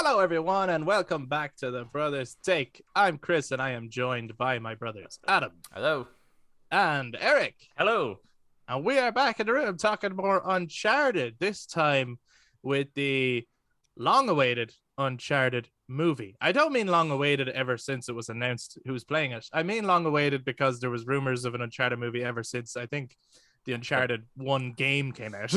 Hello, everyone, and welcome back to the Brothers Take. I'm Chris, and I am joined by my brothers Adam. Hello. And Eric. Hello. And we are back in the room talking more Uncharted, this time with the long-awaited Uncharted movie. I don't mean long-awaited ever since it was announced who's playing it. I mean long-awaited because there was rumors of an Uncharted movie ever since, I think, the Uncharted 1 game came out.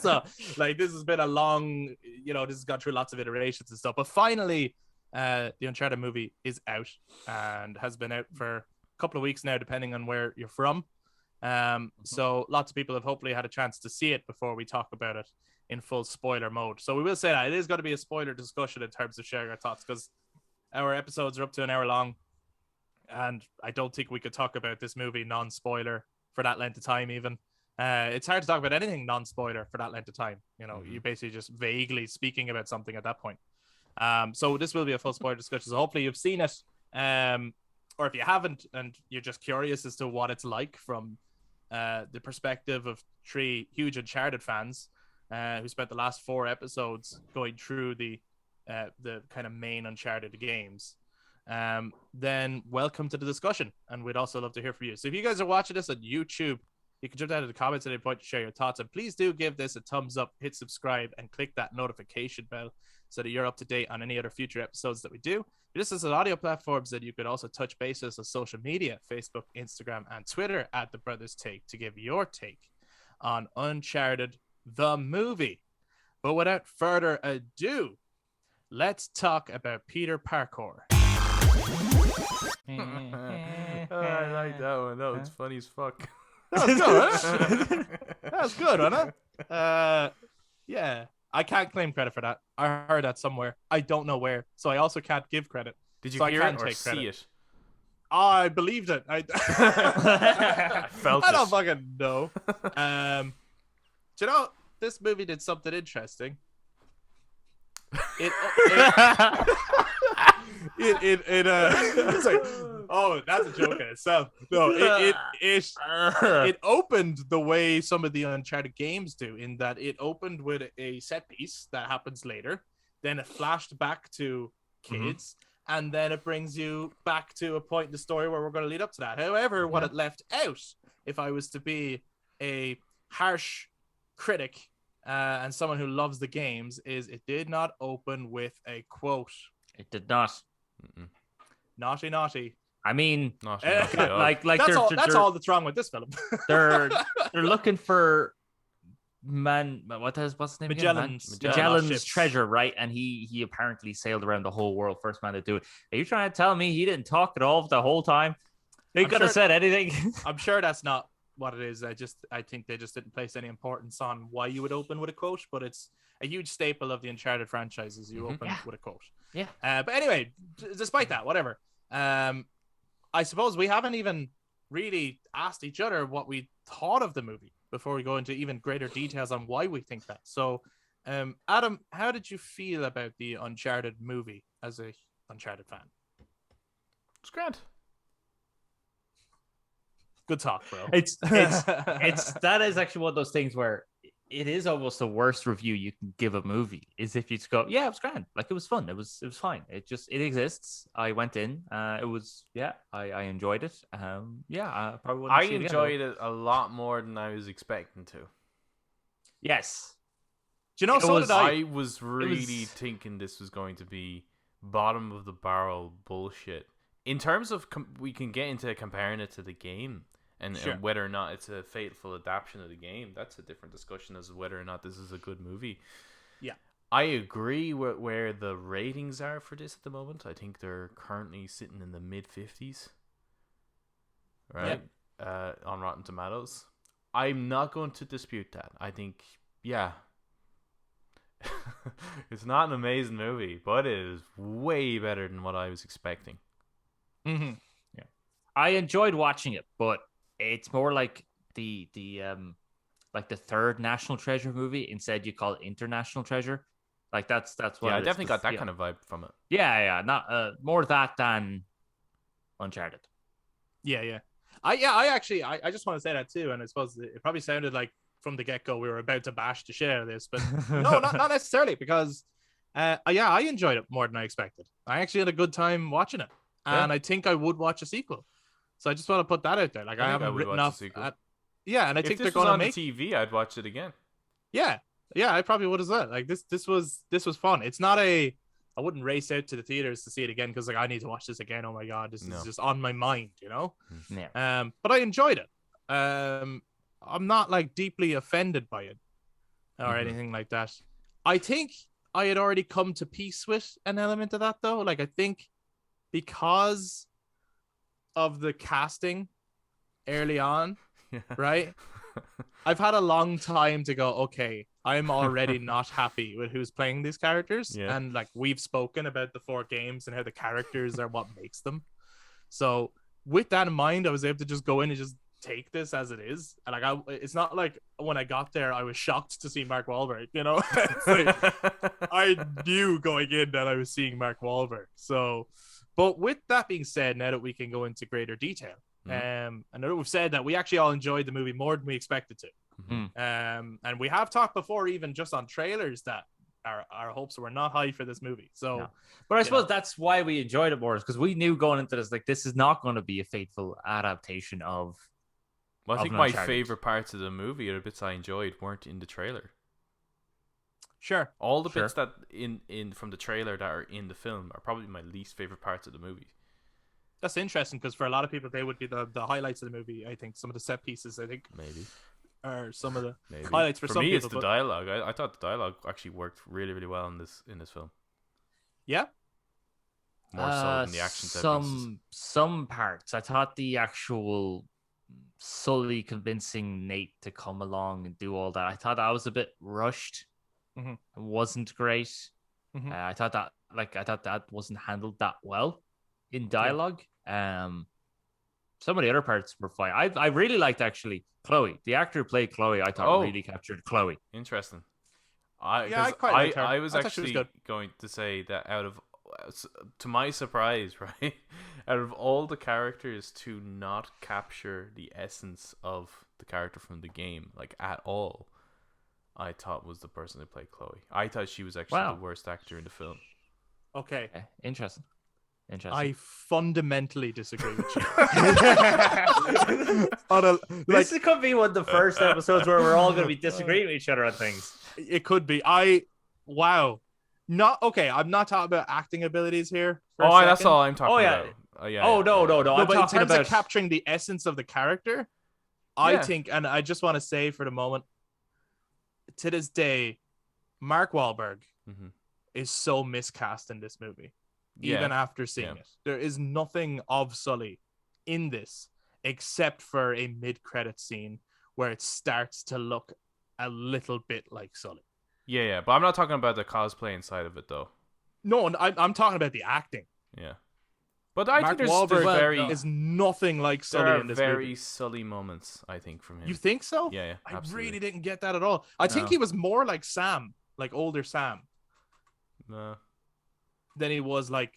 So, this has been a long, this has gone through lots of iterations and stuff. But finally, the Uncharted movie is out and has been out for a couple of weeks now, depending on where you're from. So lots of people have hopefully had a chance to see it before we talk about it in full spoiler mode. So we will say that it is going to be a spoiler discussion in terms of sharing our thoughts, because our episodes are up to an hour long, and I don't think we could talk about this movie non-spoiler for that length of time. Even it's hard to talk about anything non-spoiler for that length of time. You're basically just vaguely speaking about something at that point. So this will be a full spoiler discussion, so hopefully you've seen it, or if you haven't and you're just curious as to what it's like from the perspective of three huge Uncharted fans who spent the last 4 episodes going through the kind of main Uncharted games, then welcome to the discussion, and we'd also love to hear from you. So if you guys are watching this on YouTube, you can jump down to the comments at any point to share your thoughts, and please do give this a thumbs up, hit subscribe, and click that notification bell so that you're up to date on any other future episodes that we do. This is on audio platforms, and you could also touch bases on social media, Facebook, Instagram, and Twitter at The Brothers Take to give your take on Uncharted the movie. But without further ado, let's talk about Peter Parkour. Oh, I like that one. That was funny as fuck. That was good, huh? That was good, wasn't it? Yeah. I can't claim credit for that. I heard that somewhere. I don't know where, so I also can't give credit. Did you so hear I it or see it? I believed it. I felt I don't it. fucking know. Do you know, this movie did something interesting. It's like, oh, that's a joke in itself. No, it opened the way some of the Uncharted games do, in that it opened with a set piece that happens later, then it flashed back to kids, and then it brings you back to a point in the story where we're going to lead up to that. However, what it left out, if I was to be a harsh critic and someone who loves the games, is it did not open with a quote. It did not. Naughty, naughty. I mean, Naughty, like that's all that's wrong with this film. they're looking for what's his name again? Magellan's treasure, right? And he apparently sailed around the whole world, first man to do it. Are you trying to tell me he didn't talk at all the whole time? He could have said anything. I'm sure that's not what it is. I think they just didn't place any importance on why you would open with a quote, but it's a huge staple of the Uncharted franchises. You open with a quote. Yeah. But anyway, despite that, whatever. I suppose we haven't even really asked each other what we thought of the movie before we go into even greater details on why we think that. So, Adam, how did you feel about the Uncharted movie as a Uncharted fan? It's great. Good talk, bro. It's that is actually one of those things where it is almost the worst review you can give a movie, is if you just go, yeah, it was grand, like it was fun, it was fine, it exists. I went in, it was, I enjoyed it. I probably wouldn't I see it again, enjoyed it a lot more than I was expecting to. Yes. Do you know, so did I. I was really thinking this was going to be bottom of the barrel bullshit. In terms of, we can get into comparing it to the game. And whether or not it's a faithful adaptation of the game, that's a different discussion as to whether or not this is a good movie. Yeah. I agree with where the ratings are for this at the moment. I think they're currently sitting in the mid-50s. Right? Yep. On Rotten Tomatoes. I'm not going to dispute that. I think, it's not an amazing movie, but it is way better than what I was expecting. Mm-hmm. Yeah. I enjoyed watching it, but it's more like the third National Treasure movie. Instead, you call it International Treasure. Like that's what. Yeah, I definitely got that kind of vibe from it. Yeah, not more that than Uncharted. Yeah. I just want to say that too, and I suppose it probably sounded like from the get-go we were about to bash the shit out of this, but no, not necessarily, because Yeah, I enjoyed it more than I expected. I actually had a good time watching it, and I think I would watch a sequel. So I just want to put that out there. Like I think I haven't would written watch a off. sequel. Yeah, and I If think this they're was going to on make. the TV, I'd watch it again. Yeah, I probably would as well. Like this was fun. It's not a. I wouldn't race out to the theaters to see it again because like I need to watch this again. Oh my god, this is just on my mind, you know. Yeah. But I enjoyed it. I'm not like deeply offended by it or anything like that. I think I had already come to peace with an element of that though. Like I think because of the casting early on, right? I've had a long time to go, okay, I'm already not happy with who's playing these characters. Yeah. And like we've spoken about the 4 games and how the characters are what makes them. So with that in mind, I was able to just go in and just take this as it is. And like it's not like when I got there, I was shocked to see Mark Wahlberg, you know? Like, I knew going in that I was seeing Mark Wahlberg. So, but with that being said, now that we can go into greater detail, I know we've said that we actually all enjoyed the movie more than we expected to. And we have talked before, even just on trailers, that our hopes were not high for this movie. So, but I suppose that's why we enjoyed it more, is because we knew going into this, like, this is not going to be a faithful adaptation of. Well, I think my favorite parts of the movie, or the bits I enjoyed, weren't in the trailer. Sure. All the bits that in from the trailer that are in the film are probably my least favorite parts of the movie. That's interesting because for a lot of people, they would be the highlights of the movie. I think some of the set pieces, maybe are some of the highlights for some me. People, it's the dialogue. I thought the dialogue actually worked really, really well in this film. Yeah, more so than the action set pieces. Some parts, I thought the actual Sully convincing Nate to come along and do all that, I thought that was a bit rushed. It wasn't great. I thought that wasn't handled that well in dialogue. Some of the other parts were fine. I really liked actually Chloe, the actor who played Chloe. I thought really captured Chloe. Interesting. I quite liked her. I was actually going to say that to my surprise, right, out of all the characters to not capture the essence of the character from the game, like at all, I thought was the person who played Chloe. I thought she was actually the worst actor in the film. Okay. Interesting. I fundamentally disagree with you. This could be one of the first episodes where we're all going to be disagreeing with each other on things. It could be. Wow. Not okay. I'm not talking about acting abilities here. That's all I'm talking about. No. I'm but in talking terms about of capturing the essence of the character, I think, and I just want to say for the moment, to this day, Mark Wahlberg is so miscast in this movie. Even after seeing it, there is nothing of Sully in this except for a mid-credit scene where it starts to look a little bit like Sully. Yeah, but I'm not talking about the cosplay inside of it though. No, I'm talking about the acting. Yeah, but I think Wahlberg is nothing like Sully in this movie. Very Sully moments, I think, from him. You think so? Yeah, I really didn't get that at all. I think he was more like Sam, like older Sam. No. Than he was like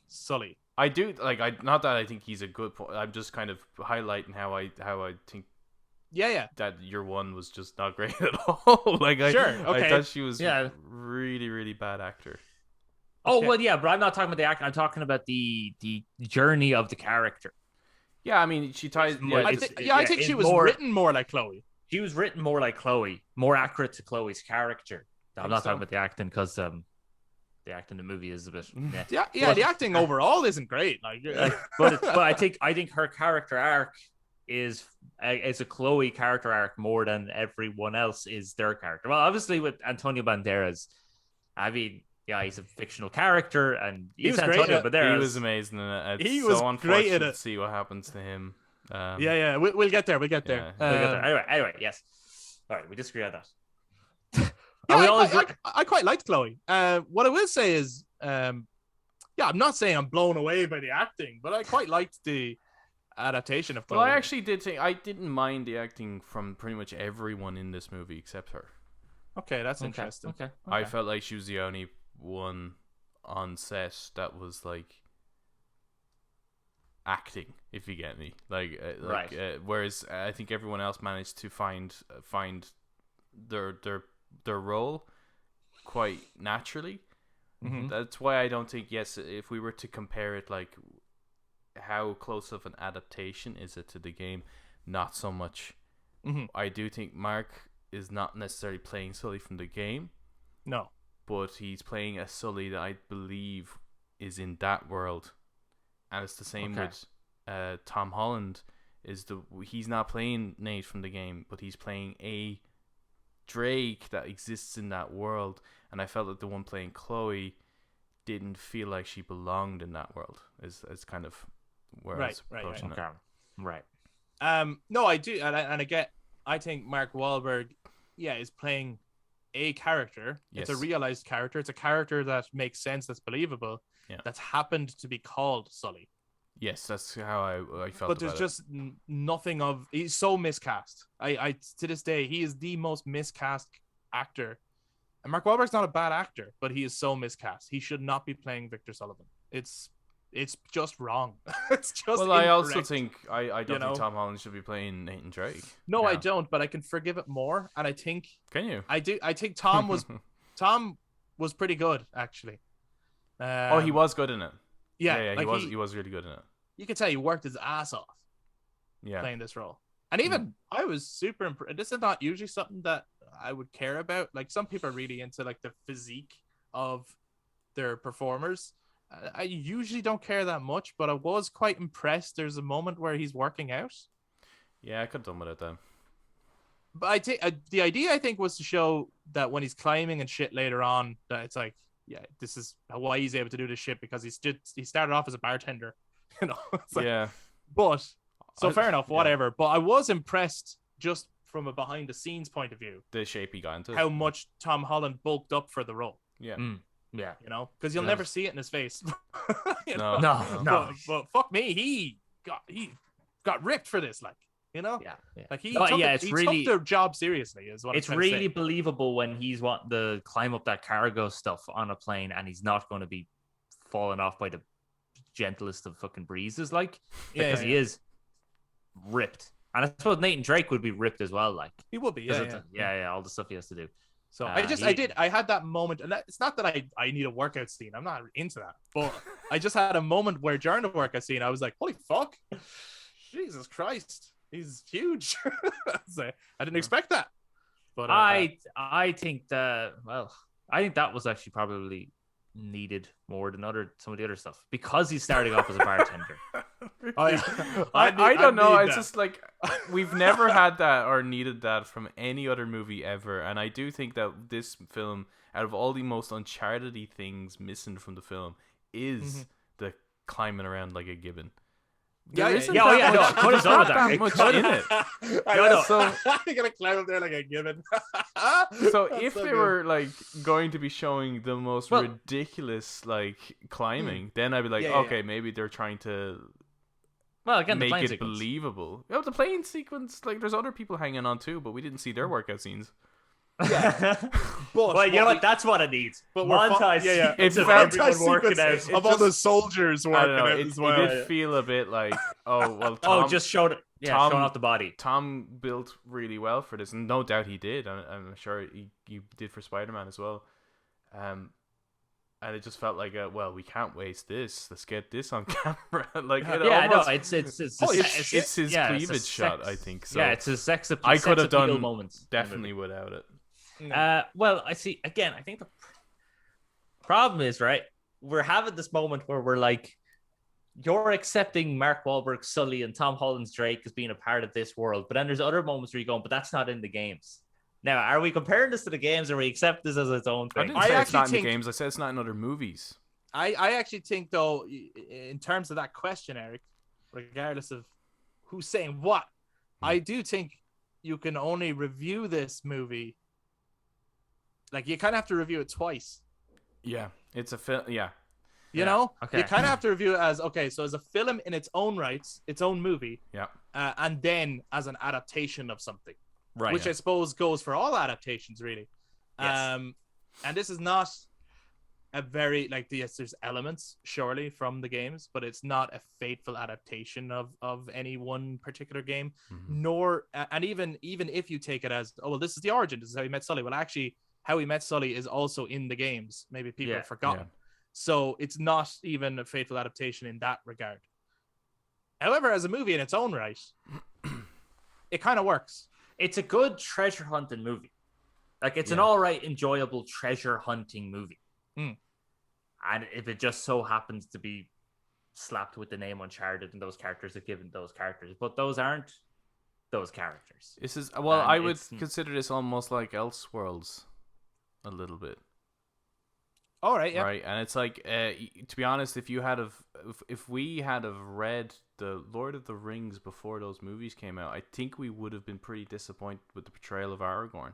Sully. I do not that I think he's a good point. I'm just kind of highlighting how I think. Yeah. That year one was just not great at all. I thought she was really, really bad actor. Oh well, yeah, but I'm not talking about the actor. I'm talking about the journey of the character. Yeah, I mean, she ties. I think she was written more like Chloe. She was written more like Chloe, more accurate to Chloe's character. I'm not talking about the acting because the acting in the movie is a bit. Yeah. The acting overall isn't great. But I think her character arc is a Chloe character arc more than everyone else is their character. Well, obviously with Antonio Banderas, I mean. Yeah, he's a fictional character, and he's Antonio Banderas. He was amazing in it. It's he was so great in it. To see what happens to him. We'll get there. We'll get there. Anyway, yes. All right, we disagree on that. I quite liked Chloe. What I will say is, I'm not saying I'm blown away by the acting, but I quite liked the adaptation of Chloe. Well, I actually did think I didn't mind the acting from pretty much everyone in this movie except her. Okay, that's interesting. Okay. I felt like she was the only one on set that was like acting, if you get me, whereas I think everyone else managed to find their role quite naturally, Mhm. That's why I don't think, yes, if we were to compare it, like, how close of an adaptation is it to the game, not so much. Mhm. I do think Mark is not necessarily playing Sully from the game, No. but he's playing a Sully that I believe is in that world. And it's the same with Tom Holland. He's not playing Nate from the game, but he's playing a Drake that exists in that world. And I felt that the one playing Chloe didn't feel like she belonged in that world. Is kind of where I was approaching it. Right. No, I do, and I get. I think Mark Wahlberg, is playing a character. Yes. It's a realized character. It's a character that makes sense. That's believable. Yeah. That's happened to be called Sully. Yes, that's how I felt. But there's just nothing of. He's so miscast. I to this day, he is the most miscast actor. And Mark Wahlberg's not a bad actor, but he is so miscast. He should not be playing Victor Sullivan. It's just wrong. It's just well, incorrect. I also think I don't You know? think Tom Holland should be playing Nathan Drake. No, I don't, but I can forgive it more. And I think Can you? I do. I think Tom was pretty good actually. He was good in it. Yeah, like he was really good in it. You could tell he worked his ass off playing this role. And even I was super impressed. This is not usually something that I would care about. Like some people are really into like the physique of their performers. I usually don't care that much, but I was quite impressed. There's a moment where he's working out. Yeah, I could have done with it then. But I think the idea I think was to show that when he's climbing and shit later on, that it's like, this is why he's able to do this shit, because he started off as a bartender, you know. Yeah. But fair enough, whatever. But I was impressed just from a behind the scenes point of view. The shape he got into. How much Tom Holland bulked up for the role. Yeah. Yeah. You know, because you'll never see it in his face. You No. know? No. But fuck me, he got ripped for this, like, you know. Yeah. Like he took the job seriously. Is what it's I'm trying to really say. believable when he's wanting to climb up that cargo stuff on a plane, and he's not going to be falling off by the gentlest of fucking breezes, like, because he is ripped. And I suppose Nathan Drake would be ripped as well, like He will be, all the stuff he has to do. So I had that moment, and it's not that I need a workout scene. I'm not into that, but I just had a moment where during the workout scene, I was like, "Holy fuck, Jesus Christ, he's huge!" So, I didn't expect that. But I think that was actually probably needed more than some of the other stuff, because he's starting off as a bartender. I don't know. It's just like we've never had that or needed that from any other movie ever, and I do think that this film, out of all the most Uncharted-y things missing from the film, is the climbing around like a gibbon. There's not that much in it. So you gotta climb up there like a gibbon. So if they were like going to be showing the most ridiculous like climbing, then I'd be like, okay, maybe they're trying to again, make it sequence. believable. The plane sequence, like there's other people hanging on too, but we didn't see their workout scenes. Yeah, but you know what? That's what it needs. But montage. It's everyone working out of all the soldiers working out as well. It did feel a bit like, Tom, just showed showing off the body. Tom built really well for this, and no doubt he did. I'm sure he did for Spider-Man as well. And it just felt like, we can't waste this. Let's get this on camera. Like, it's his cleavage shot, I think. So it's a sex appeal. I could have done moments definitely without it. I see. Again, I think the problem is, right, we're having this moment where we're like, you're accepting Mark Wahlberg's Sully and Tom Holland's Drake as being a part of this world, but then there's other moments where you're going, but that's not in the games. Now, are we comparing this to the games, or we accept this as its own thing? I didn't say it's not in the games. I said it's not in other movies. I actually think, though, in terms of that question, Eric, regardless of who's saying what, I do think you can only review this movie. Like, you kind of have to review it twice. Yeah, it's a film. Yeah. You know? Okay. You kind of have to review it as, so as a film in its own rights, its own movie. Yeah. And then as an adaptation of something. Right. Which I suppose goes for all adaptations, really. Yes. And this is not a very, yes, there's elements, surely, from the games, but it's not a faithful adaptation of any one particular game. Nor, and even if you take it as, this is the origin, this is how he met Sully. Well, actually, How We Met Sully is also in the games. Maybe people have forgotten. Yeah. So it's not even a faithful adaptation in that regard. However, as a movie in its own right, it kind of works. It's a good treasure hunting movie. Like, it's an all right, enjoyable treasure hunting movie. Mm. And if it just so happens to be slapped with the name Uncharted and those characters are given those characters, but those aren't those characters. This is I would consider this almost like Elseworlds a little bit. All right, yeah. Right, and it's like, to be honest, if we had have read the Lord of the Rings before those movies came out, I think we would have been pretty disappointed with the portrayal of Aragorn.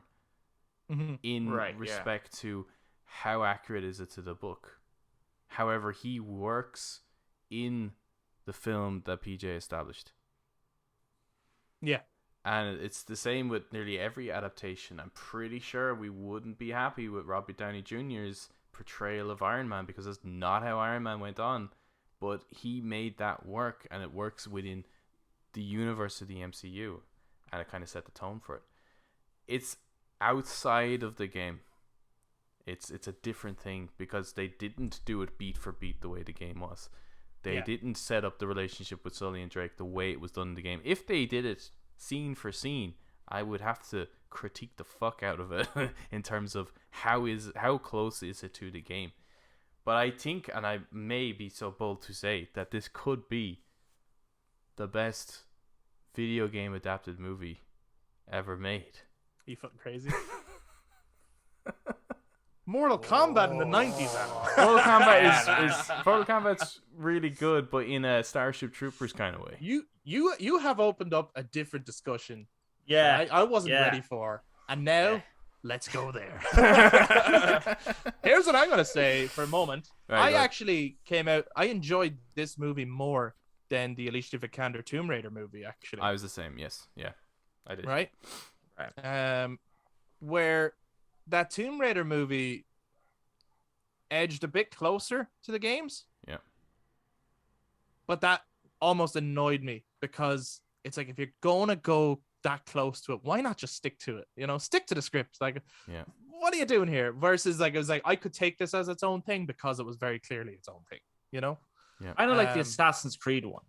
In respect to how accurate is it to the book. However, he works in the film that PJ established. Yeah. And it's the same with nearly every adaptation. I'm pretty sure we wouldn't be happy with Robert Downey Jr.'s portrayal of Iron Man, because that's not how Iron Man went on. But he made that work, and it works within the universe of the MCU, and it kind of set the tone for it. It's outside of the game. It's a different thing, because they didn't do it beat for beat the way the game was. They didn't set up the relationship with Sully and Drake the way it was done in the game. If they did it scene for scene, I would have to critique the fuck out of it in terms of how close is it to the game. But I think, and I may be so bold to say, that this could be the best video game adapted movie ever made. Are you fucking crazy? Mortal Kombat in the 90s. Mortal Kombat's really good, but in a Starship Troopers kind of way. You have opened up a different discussion. Yeah, I wasn't ready for, and now let's go there. Here's what I'm gonna say for a moment. I actually I enjoyed this movie more than the Alicia Vikander Tomb Raider movie. Actually, I was the same. Yes, yeah, I did. Right. Where that Tomb Raider movie edged a bit closer to the games. Yeah. But that almost annoyed me, because it's like, if you're gonna go that close to it, why not just stick to it? You know, stick to the script. Like, what are you doing here? Versus, like, it was like, I could take this as its own thing because it was very clearly its own thing. You know? Yeah. I don't like the Assassin's Creed one.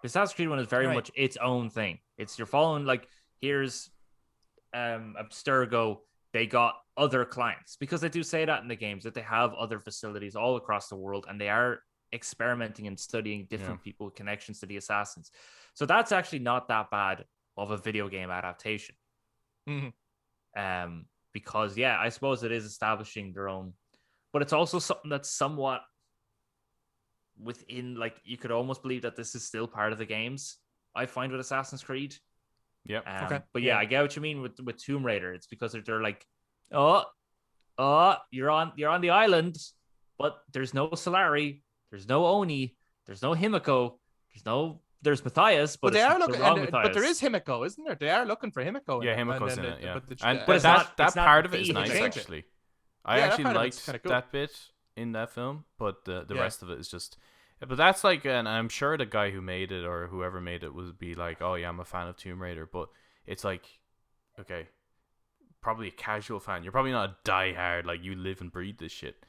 The Assassin's Creed one is very much its own thing. It's, you're following, like, here's Abstergo. They got other clients, because they do say that in the games, that they have other facilities all across the world, and they are experimenting and studying different people with connections to the assassins. So that's actually not that bad of a video game adaptation. Because I suppose it is establishing their own, but it's also something that's somewhat within, like, you could almost believe that this is still part of the games, I find, with Assassin's Creed. Yeah. Okay. But I get what you mean with Tomb Raider. It's because they're like, you're on the island, but there's no Solari, there's no Oni, there's no Himiko, there's Matthias, but they are looking. Matthias. But there is Himiko, isn't there? They are looking for Himiko. Yeah, Himiko's in it. Yeah, but that part of it is the nice, Himiko. actually. I actually liked cool. that bit in that film, but the rest of it is just. But that's like, and I'm sure the guy who made it, or whoever made it, would be like, "Oh yeah, I'm a fan of Tomb Raider," but it's like, okay, probably a casual fan. You're probably not a diehard, like, you live and breathe this shit.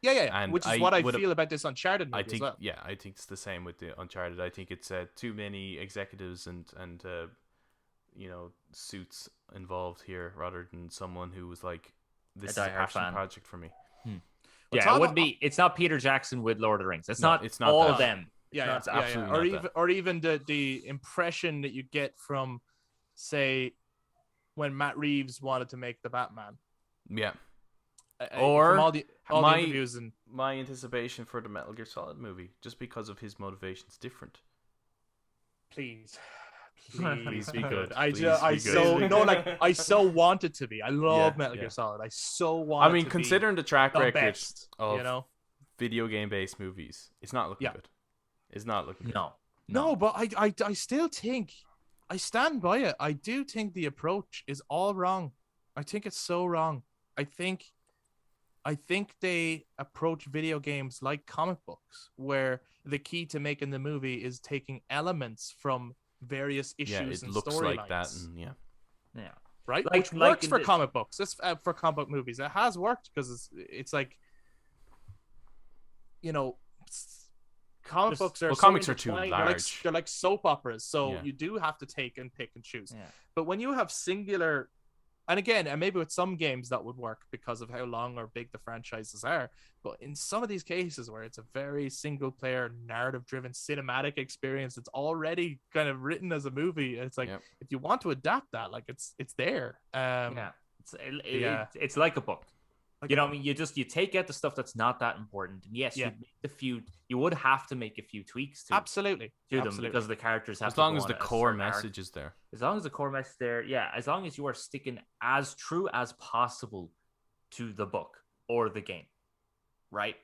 Yeah. And which is what I feel about this Uncharted movie. I think, as well. I think it's the same with the Uncharted. I think it's too many executives and suits involved here, rather than someone who was like, this is a passion project for me. Yeah, it wouldn't be. It's not Peter Jackson with Lord of the Rings. It's not all of them. Yeah. Or even the impression that you get from, say, when Matt Reeves wanted to make the Batman. Yeah. Or from all the interviews and my anticipation for the Metal Gear Solid movie, just because of his motivation's different. Please be good. I so want it to be. I love Metal Gear Solid. I so want. I mean, considering the track record of video game based movies, it's not looking good. It's not looking good. No, but I still think, I stand by it. I do think the approach is all wrong. I think it's so wrong. I think they approach video games like comic books, where the key to making the movie is taking elements from various issues and storylines. It looks like that, and right? Like- Which like works in for the- comic books. This for comic book movies, it has worked because it's like, you know, comic books are comics are too intertwined. large. They're like soap operas, so Yeah. you do have to take and pick and choose. Yeah. But when you have singular, and again, and maybe with some games that would work because of how long or big the franchises are, but in some of these cases where it's a very single player, narrative driven cinematic experience, it's already kind of written as a movie. It's like, Yep. if you want to adapt that, like it's there. Yeah. Yeah. It's like a book. Like You know what I mean? You take out the stuff that's not that important. And yes, Yeah. you would have to make a few tweaks to absolutely them because the characters have As to long go as on the a core certain arc. message is there. As long as the core message there, yeah, as long as you are sticking as true as possible to the book or the game, right?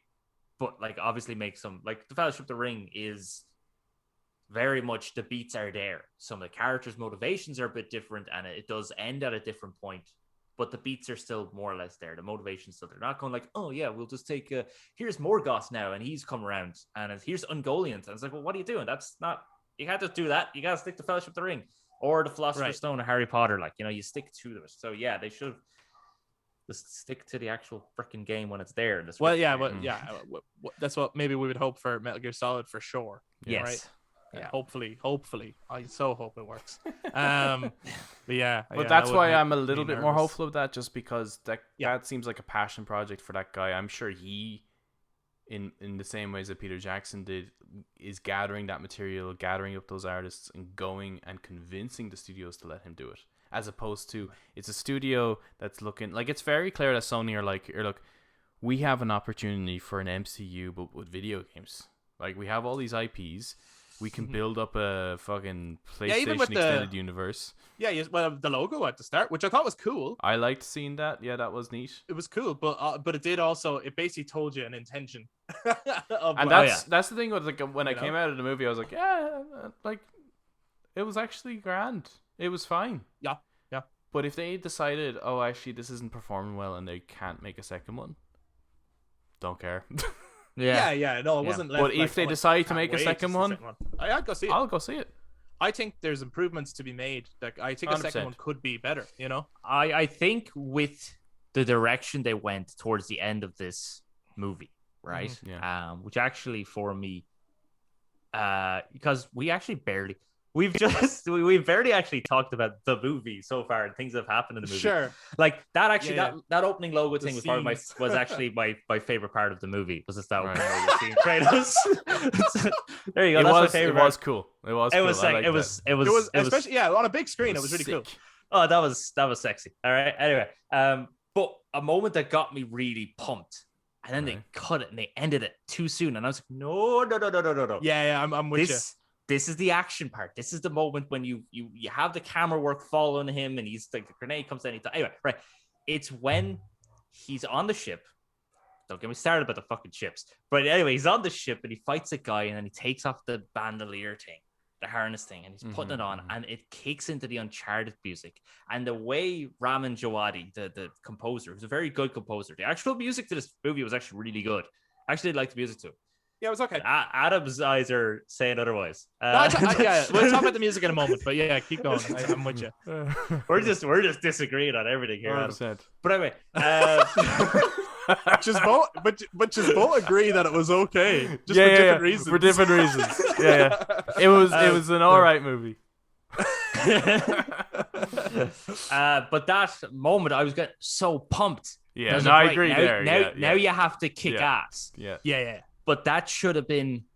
But like, obviously, make some, like, the Fellowship of the Ring is very much, the beats are there. Some of the characters' motivations are a bit different, and it does end at a different point. But the beats are still more or less there. The motivation's still there. They're not going like, oh yeah, we'll just take here's Morgoth now, and he's come around, and here's Ungoliant. And it's like, well, what are you doing? That's not, you can't just do that. You gotta stick to Fellowship of the Ring or the Philosopher's Stone or Harry Potter. Like, you know, you stick to them. So yeah, they should just stick to the actual freaking game when it's there. well, yeah, but yeah, that's what maybe we would hope for Metal Gear Solid for sure. Yes. Right? Yeah, hopefully, I so hope it works. But yeah, But that's that would why make I'm a me little bit more nervous. hopeful of that, just because that seems like a passion project for that guy. I'm sure he, in the same ways that Peter Jackson did, is gathering that material, gathering up those artists, and going and convincing the studios to let him do it. As opposed to, it's a studio that's looking like, it's very clear that Sony are like, look, we have an opportunity for an MCU but with video games. Like, we have all these IPs. We can build up a fucking PlayStation extended universe. Yeah, well, the logo at the start, which I thought was cool. I liked seeing that. Yeah, that was neat. It was cool, but it did also, it basically told you an intention. And that's the thing with, like, when I came out of the movie, I was like, yeah, like, it was actually grand. It was fine. Yeah. But if they decided, oh, actually, this isn't performing well and they can't make a second one, don't care. Yeah. No, it wasn't. But if they decide to make a second one, I'd go see it. I'll go see it. I think there's improvements to be made. Like, I think a 100%. second one could be better. You know. I think with the direction they went towards the end of this movie, right? Mm-hmm. Yeah. Which actually for me, because we've barely actually talked about the movie so far and things that have happened in the movie. Sure. Like that actually, Yeah. that opening logo The thing was probably scenes. was actually my favorite part of the movie. Was just that Right. opening logo scene, Kratos. There you go. It That's my was favorite. cool. It was. It cool. was I like, liked it was that. It was especially on a big screen. It was really cool. sick. Oh, that was sexy. All right. Anyway, but a moment that got me really pumped, and then they cut it and they ended it too soon, and I was like, no. Yeah, I'm with you. This is the action part. This is the moment when you have the camera work following him, and he's like, the grenade comes down. Anyway, right. It's when he's on the ship. Don't get me started about the fucking ships. But anyway, he's on the ship and he fights a guy, and then he takes off the bandolier thing, the harness thing, and he's putting it on, and it kicks into the Uncharted music. And the way Ramin Djawadi, the composer, who's a very good composer, the actual music to this movie was actually really good. I actually liked the music too. Yeah, it was okay. Adam's eyes are saying otherwise. Yeah, we'll talk about the music in a moment, but yeah, keep going. I'm with you. We're just disagreeing on everything here, Adam. 100%. But anyway, just both agree that it was okay, just for different reasons. For different reasons. Yeah. It was an all right movie. But that moment, I was getting so pumped. Yeah, was no, like, I agree now, there. Now you have to kick ass. Yeah. But that should have been,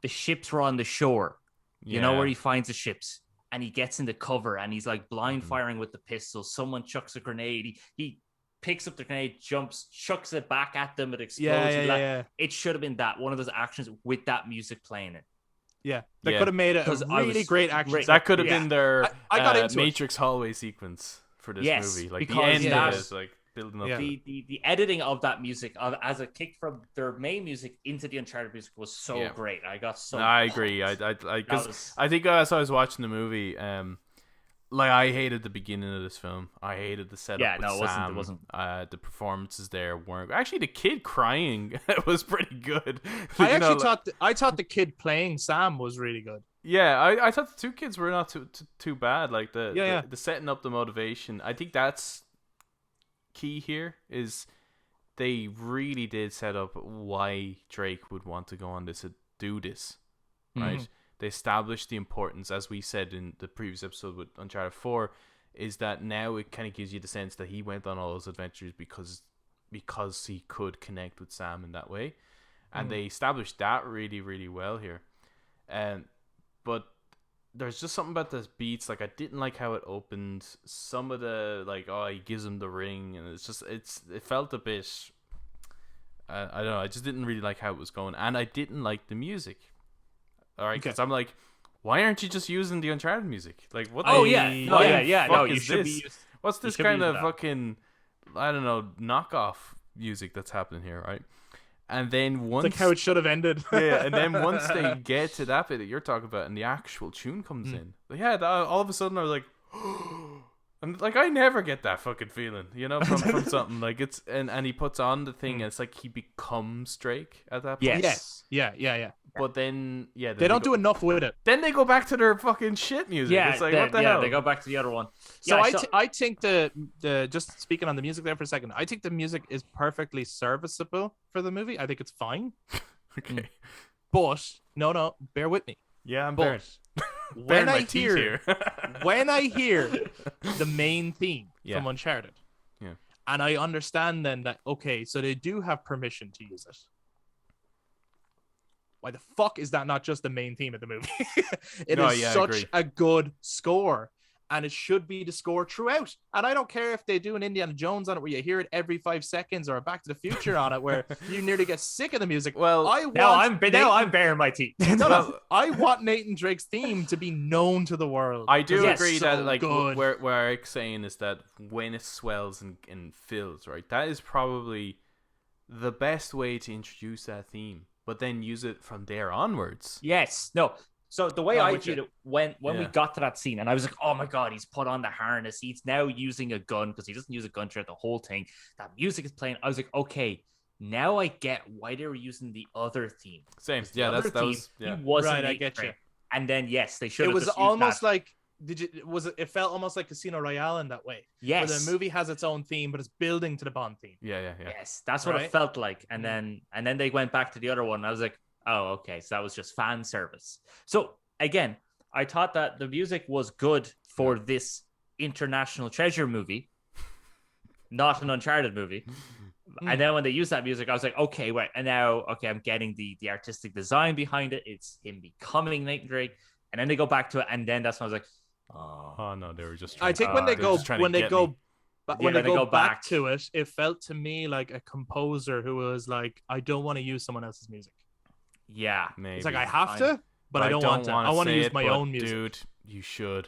the ships were on the shore. You know, where he finds the ships and he gets in the cover and he's like blind firing with the pistol. Someone chucks a grenade. He picks up the grenade, jumps, chucks it back at them. It explodes. Yeah. It should have been that one of those actions with that music playing it. Yeah, they could have made it a really great action. That could have been their I got into Matrix hallway sequence for this movie. Like the because end of it is like building up. The editing of that music as a kick from their main music into the Uncharted music was so great. I got so. No, I agree. I think as I was watching the movie, like I hated the beginning of this film. I hated the setup. Yeah, with Sam. it wasn't. The performances there weren't actually the kid crying. It was pretty good. I thought the kid playing Sam was really good. Yeah, I thought the two kids were not too bad. Like Yeah. the setting up the motivation. I think that's key here. Is they really did set up why Drake would want to go on this, do this, right? Mhm. They established the importance, as we said in the previous episode with Uncharted 4, is that now it kind of gives you the sense that he went on all those adventures because he could connect with Sam in that way, and they established that really, really well here. But there's just something about the beats. Like, I didn't like how it opened. Some of the, like, he gives him the ring, and it felt a bit. I don't know. I just didn't really like how it was going, and I didn't like the music. All right, because I'm like, why aren't you just using the Uncharted music? Like, what? Oh the yeah, fuck no, is you should this? be. What's this should kind be of using that. fucking, I don't know, knockoff music that's happening here, right? And then once, It's like how it should have ended. yeah, and then once they get to that bit that you're talking about, and the actual tune comes in, all of a sudden I was like, and like I never get that fucking feeling, from something like it's, and he puts on the thing, and it's like he becomes Drake at that point. Yes. Yeah. But then, They don't do enough with it. Then they go back to their fucking shit music. Yeah, it's like, what the hell? they go back to the other one. So Yeah, I think the just speaking on the music there for a second, I think the music is perfectly serviceable for the movie. I think it's fine. Okay. But no, bear with me. Yeah, I'm But bearing my teeth here. when I hear the main theme Yeah. from Uncharted, Yeah. and I understand then that okay, so they do have permission to use it. Why the fuck is that not just the main theme of the movie? It is such a good score, and it should be the score throughout. And I don't care if they do an Indiana Jones on it where you hear it every 5 seconds, or a Back to the Future on it where you nearly get sick of the music. Well, now I'm bearing my teeth. I want Nathan Drake's theme to be known to the world. I do Yes, agree so that like good. where Eric's saying is that when it swells and fills, right, that is probably the best way to introduce that theme, but then use it from there onwards. Yes. No. So the way I'm I with you. viewed it when we got to that scene, and I was like, oh my god, he's put on the harness. He's now using a gun because he doesn't use a gun throughout the whole thing. That music is playing. I was like, okay, now I get why they were using the other theme. Same. The Yeah, other that was he wasn't. Right, I Nathan get you. Drake. And then yes, they should. It have was just used almost that. like it felt almost like Casino Royale in that way. Yes. Where the movie has its own theme, but it's building to the Bond theme. Yeah. Yes, that's what Right? it felt like. And then they went back to the other one. And I was like, oh, okay, so that was just fan service. So again, I thought that the music was good for this International Treasure movie, not an Uncharted movie. And then when they used that music, I was like, okay, wait. And now, okay, I'm getting the artistic design behind it. It's him becoming Nathan Drake. And then they go back to it, and then that's when I was like, Oh no, they were just. I think when they go back to it, it felt to me like a composer who was like, I don't want to use someone else's music. yeah, maybe. It's like I have to, but I don't want to. I want to use my own music. Dude, you should.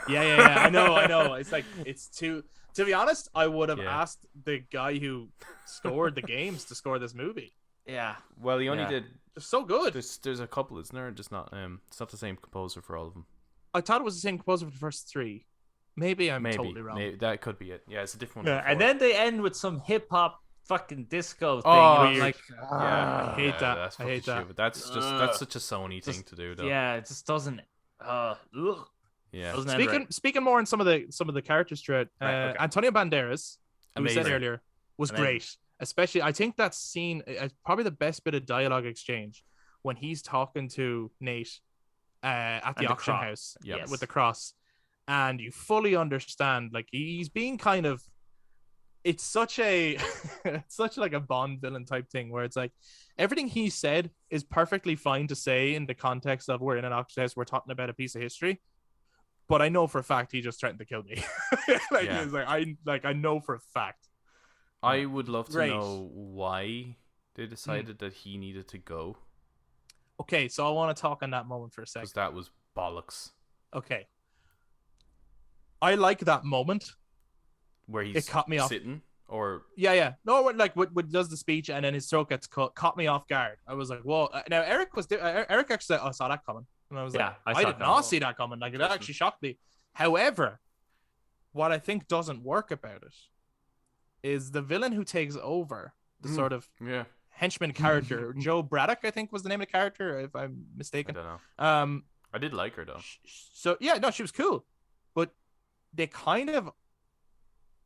Yeah. I know. It's like it's too. To be honest, I would have asked the guy who scored the games to score this movie. yeah. Well, he only did. It's so good. There's a couple, isn't there? Just not. It's not the same composer for all of them. I thought it was the same composer for the first 3. Maybe I'm totally wrong. Maybe that could be it. Yeah, it's a different one. Yeah, and then they end with some hip hop fucking disco thing. Oh, where you're like, I hate that. That's I hate fucking that. stupid. That's such a Sony thing to do, though. yeah, it just doesn't. Ugh. Yeah. Doesn't end right. Speaking more on some of the characters throughout, Right, okay. Antonio Banderas, who we said Amazing. earlier, was Amazing. great. Especially, I think that scene is probably the best bit of dialogue exchange when he's talking to Nate at the And the auction cross. house Yes. with the cross, and you fully understand like he's being kind of. It's such a it's such like a Bond villain type thing where it's like everything he said is perfectly fine to say in the context of we're in an auction house, we're talking about a piece of history. But I know for a fact he just threatened to kill me. He's like I know for a fact. I would love to Great. know why they decided that he needed to go, Okay, so I want to talk on that moment for a second. because that was bollocks. Okay. I like that moment. Where he's It caught me off. sitting, or Yeah. No, like what does the speech and then his throat gets cut. Caught me off guard. I was like, whoa. Now Eric actually said, I saw that coming, and I was Yeah, like, I I saw did that not coming. see that coming. Like it actually shocked me. However, what I think doesn't work about it is the villain who takes over, the sort of yeah, henchman character, Joe Braddock, I think was the name of the character, if I'm I mistaken. don't know. I did like her though. So yeah, no, she was cool, but they kind of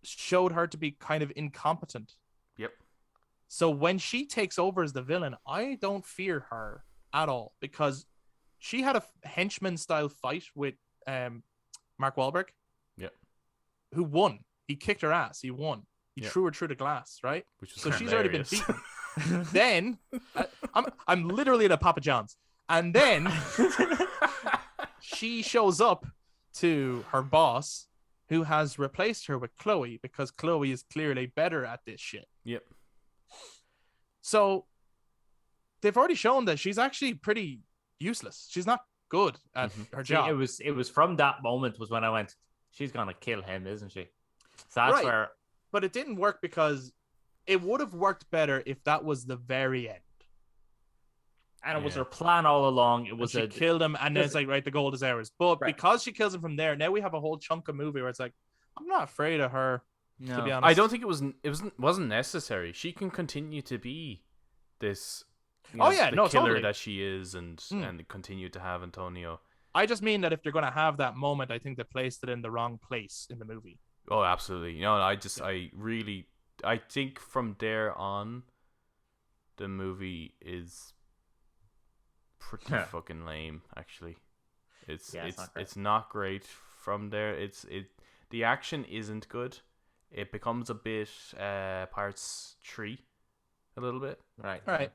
showed her to be kind of incompetent. Yep. So when she takes over as the villain, I don't fear her at all because she had a henchman style fight with Mark Wahlberg. Yep. Who won? He kicked her ass. He won. He threw her through the glass, right? So she's already been beaten. Then I'm literally at a Papa John's, and then she shows up to her boss, who has replaced her with Chloe because Chloe is clearly better at this shit. Yep. So they've already shown that she's actually pretty useless. She's not good at her job. It was from that moment was when I went, she's gonna kill him, isn't she? So that's where. But it didn't work because it would have worked better if that was the very end. And it was her plan all along. It was she killed him, and then it's like, right, the gold is ours. But because she kills him from there, now we have a whole chunk of movie where it's like, I'm not afraid of her. No. To be honest, I don't think it wasn't necessary. She can continue to be this. Killer totally. That she is, and continue to have Antonio. I just mean that if they're going to have that moment, I think they placed it in the wrong place in the movie. Oh, absolutely. I think from there on, the movie is pretty fucking lame. Actually, it's not great from there. The action isn't good. It becomes a bit Pirates 3, a little bit. Right.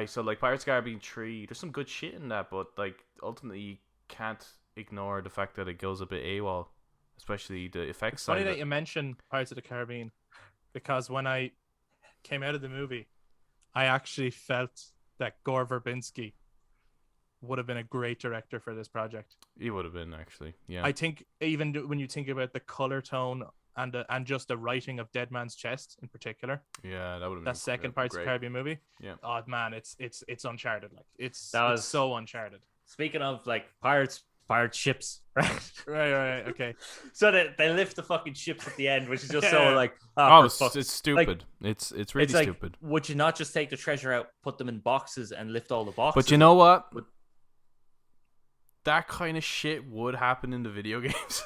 So like Pirates of the Caribbean 3, there's some good shit in that, but like ultimately you can't ignore the fact that it goes a bit AWOL, especially the effects side. Funny that you mention Pirates of the Caribbean, because when I came out of the movie, I actually felt that Gore Verbinski would have been a great director for this project. He would have been, actually. Yeah. I think even when you think about the color tone and just the writing of Dead Man's Chest in particular. Yeah, that would have been that second Pirates of the Caribbean movie. Yeah. Oh man, it's Uncharted. Like it's so Uncharted. Speaking of like pirate ships, right? Right. Okay. So they lift the fucking ships at the end, which is just so like it's stupid. Like, it's really stupid. Would you not just take the treasure out, put them in boxes, and lift all the boxes? But you know what? That kind of shit would happen in the video games.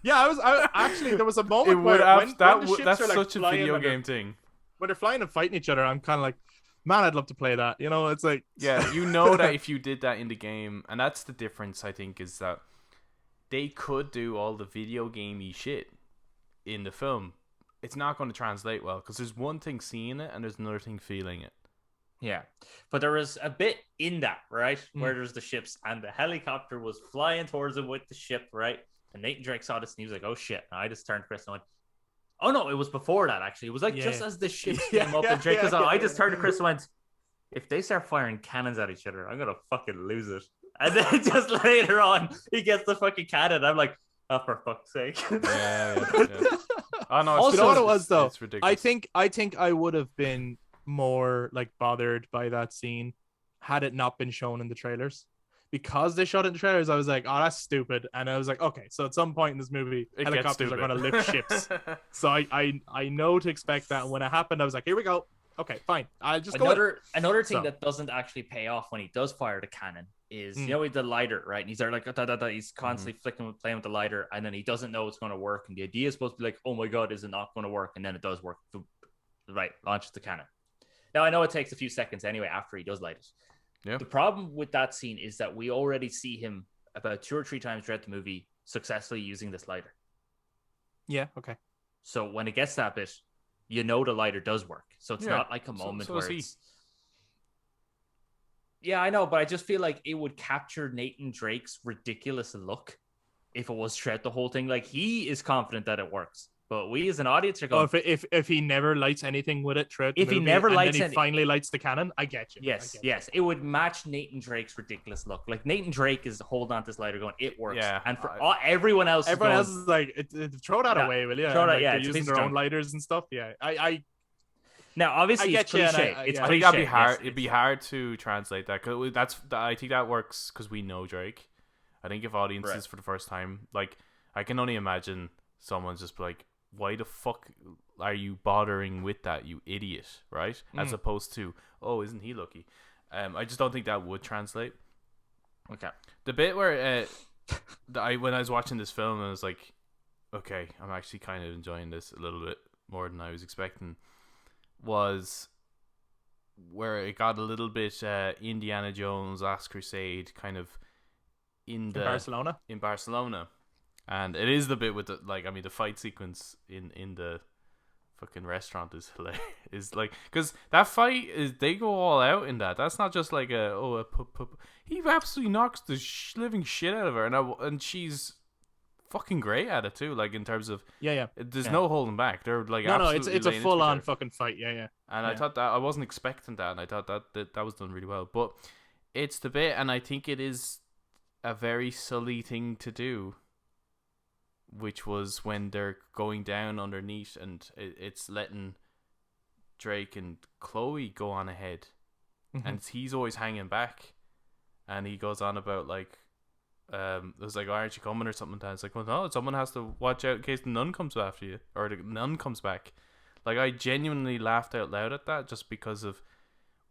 Yeah, I actually there was a moment where when the ships that's are, like, such a video game thing. When they're flying and fighting each other, I'm kind of like, man, I'd love to play that. You know, it's like that if you did that in the game, and that's the difference. I think is that they could do all the video gamey shit in the film. It's not going to translate well because there's one thing seeing it and there's another thing feeling it. Yeah, but there was a bit in that, right, where there's the ships and the helicopter was flying towards him with the ship, right? And Nathan Drake saw this and he was like, oh shit. And I just turned to Chris and went, oh no, it was before that actually. It was like just as the ships came up and Drake was on. I just turned to Chris and went, if they start firing cannons at each other, I'm going to fucking lose it. And then just later on, he gets the fucking cannon. I'm like, oh, for fuck's sake. Yeah. Oh no, also, you know what it was though? It's ridiculous. I think I would have been more like bothered by that scene had it not been shown in the trailers. Because they shot it in the trailers, I was like, oh, that's stupid. And I was like, okay, so at some point in this movie, helicopters are going to lift ships. So I know to expect that. And when it happened, I was like, here we go. Okay, fine. I'll just go. Another thing that doesn't actually pay off when he does fire the cannon is, you know, with the lighter, right? And he's there like, he's constantly playing with the lighter, and then he doesn't know it's going to work. And the idea is supposed to be like, oh my God, is it not going to work? And then it does work. Right, launches the cannon. Now, I know it takes a few seconds anyway after he does light it. Yeah. The problem with that scene is that we already see him about 2 or 3 times throughout the movie successfully using this lighter. Yeah, okay. So when it gets that bit, you know the lighter does work. So it's not like a moment where it's... Yeah, I know, but I just feel like it would capture Nathan Drake's ridiculous look if it was throughout the whole thing. Like, he is confident that it works. But we as an audience are going... if he never lights anything with it throughout the movie, he never lights then he finally lights the cannon, I get you. Yes. It would match Nathan Drake's ridiculous look. Like, Nathan Drake is holding on to this lighter going, it works. Yeah. And for everyone else is like, throw that away, will you? Throw that, they're using their own lighters and stuff. Yeah. Now, obviously, it's cliche. I think that'd be hard. It'd be hard to translate that. Cause I think that works because we know Drake. I think if audiences for the first time, like, I can only imagine someone's just like, why the fuck are you bothering with that, you idiot, right? As opposed to, oh, isn't he lucky? I just don't think that would translate. Okay. The bit where when I was watching this film, I was like, okay, I'm actually kind of enjoying this a little bit more than I was expecting, was where it got a little bit Indiana Jones Last Crusade kind of in Barcelona. And it is the bit with the fight sequence in the fucking restaurant is hilarious. Is like, because that fight is, they go all out in that. That's not just like he absolutely knocks the living shit out of her, and she's fucking great at it too. Like in terms of there's no holding back. They're like it's a full on fucking fight. And I thought that I wasn't expecting that, and I thought that was done really well. But it's the bit, and I think it is a very Sully thing to do, which was when they're going down underneath, and it's letting Drake and Chloe go on ahead, and he's always hanging back, and he goes on about like, there's like, aren't you coming or something? And it's like, well, no, someone has to watch out in case the nun comes after you, or the nun comes back. Like, I genuinely laughed out loud at that, just because of,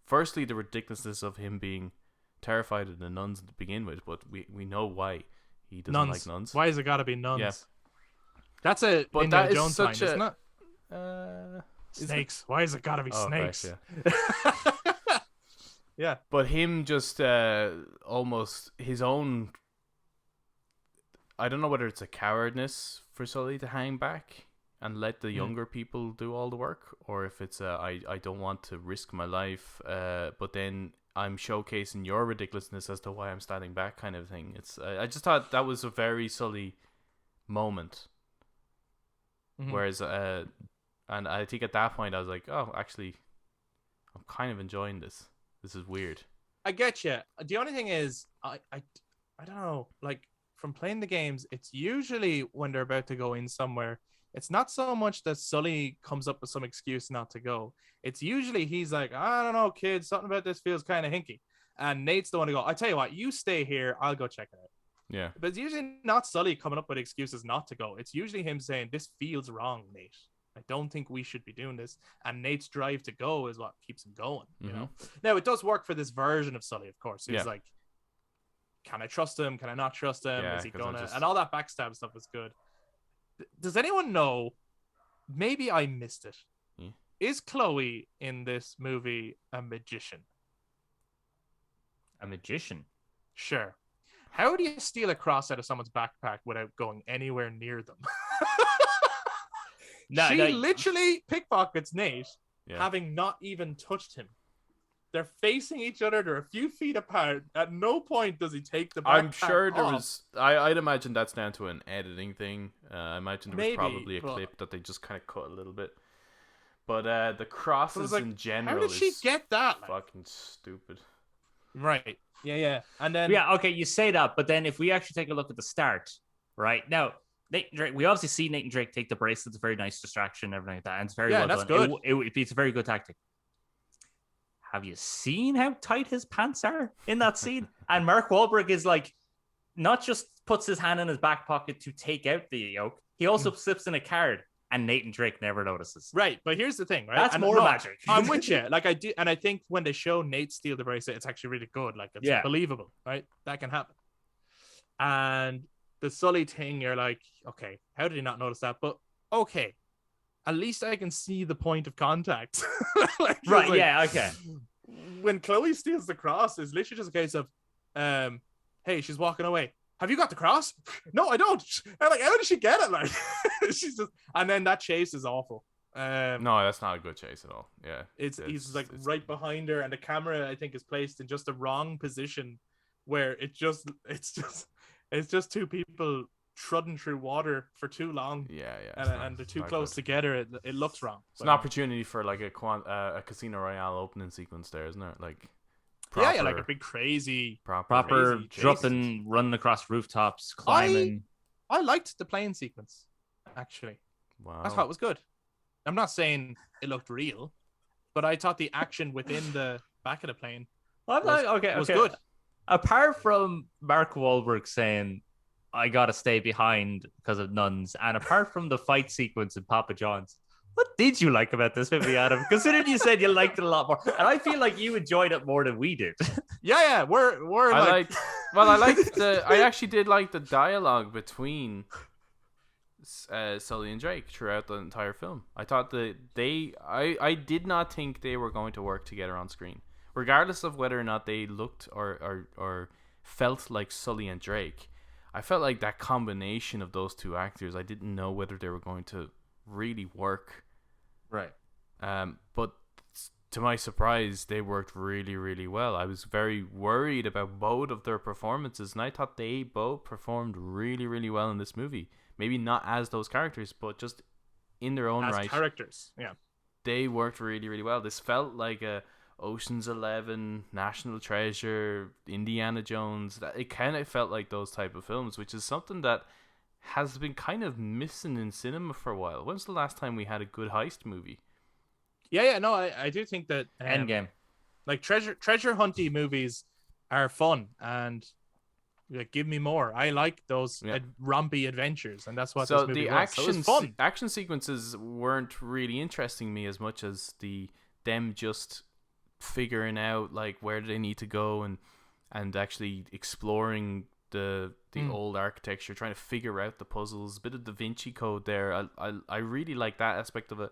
firstly, the ridiculousness of him being terrified of the nuns to begin with, but we know why he doesn't like nuns. Why has it got to be nuns? Yeah. That's a Indiana Jones line, isn't it? Snakes. Why has it got to be snakes? Right, yeah. Yeah. But him just almost his own. I don't know whether it's a cowardness for Sully to hang back and let the younger people do all the work, or if it's I don't want to risk my life, but then I'm showcasing your ridiculousness as to why I'm standing back, kind of thing. It's I just thought that was a very Sully moment. Whereas, and I think at that point I was like, oh, actually, I'm kind of enjoying this. This is weird. I get you. The only thing is, I don't know. Like, from playing the games, it's usually when they're about to go in somewhere, it's not so much that Sully comes up with some excuse not to go. It's usually he's like, I don't know, kid, something about this feels kind of hinky. And Nate's the one to go, I tell you what, you stay here, I'll go check it out. Yeah. But it's usually not Sully coming up with excuses not to go. It's usually him saying, this feels wrong, Nate. I don't think we should be doing this. And Nate's drive to go is what keeps him going, you know? Now, it does work for this version of Sully, of course. He's like, can I trust him? Can I not trust him? Is he gonna? And all that backstab stuff is good. Does anyone know? Maybe I missed it. Is Chloe in this movie a magician? A magician? Sure. How do you steal a cross out of someone's backpack without going anywhere near them? She literally pickpockets Nate, having not even touched him. They're facing each other. They're a few feet apart. At no point does he take the backpack I'm sure there off. was. I'd imagine that's down to an editing thing. I imagine there was probably a clip that they just kind of cut a little bit. But the crosses in general. How did she get that? Fucking stupid. Right. Yeah. And then okay, you say that, but then if we actually take a look at the start, right now, Nate and Drake, we obviously see Nate and Drake take the bracelet. It's a very nice distraction, everything like that, and it's very well that's done. Good. It's a very good tactic. Have you seen how tight his pants are in that scene? And Mark Wahlberg is like, not just puts his hand in his back pocket to take out the yoke, he also slips in a card, and Nate and Drake never notices. Right, but here's the thing, right? That's more magic. I'm with you. Like, I do, and I think when they show Nate steal the bracelet, it's actually really good. Like, it's believable, right? That can happen. And the Sully thing, you're like, okay, how did he not notice that? But okay, at least I can see the point of contact. Okay. When Chloe steals the cross, it's literally just a case of, hey, she's walking away. Have you got the cross? No, I don't. I'm like, how did she get it? Like, she's just, and then that chase is awful. No, that's not a good chase at all. Yeah, he's right behind her, and the camera I think is placed in just the wrong position, where it's just two people trudging through water for too long. Yeah. And they're too close together. It looks wrong. It's an opportunity for like a Casino Royale opening sequence there, isn't it? Like, proper, like a big crazy proper dropping, running across rooftops, climbing. I liked the plane sequence, actually. Wow, I thought it was good. I'm not saying it looked real, but I thought the action within the back of the plane was good. Apart from Mark Wahlberg saying, I gotta stay behind because of nuns, and apart from the fight sequence in Papa John's, what did you like about this movie, Adam? Considering you said you liked it a lot more, and I feel like you enjoyed it more than we did. Yeah, we're Well, I actually did like the dialogue between Sully and Drake throughout the entire film. I thought that I did not think they were going to work together on screen, regardless of whether or not they looked or felt like Sully and Drake. I felt like that combination of those two actors, I didn't know whether they were going to really work. Right. But to my surprise, they worked really, really well. I was very worried about both of their performances, and I thought they both performed really, really well in this movie. Maybe not as those characters, but just in their own right. As characters, yeah. They worked really, really well. This felt like a Ocean's 11, National Treasure, Indiana Jones. It kind of felt like those type of films, which is something that has been kind of missing in cinema for a while. When's the last time we had a good heist movie? Yeah, no, I do think that Endgame, like treasure hunty movies are fun, and like give me more. I like those rompy adventures, and that's what this movie the was. action So it was fun. Action sequences weren't really interesting me as much as them just figuring out like where do they need to go and actually exploring the old architecture, trying to figure out the puzzles. A bit of Da Vinci Code there. I really like that aspect of it.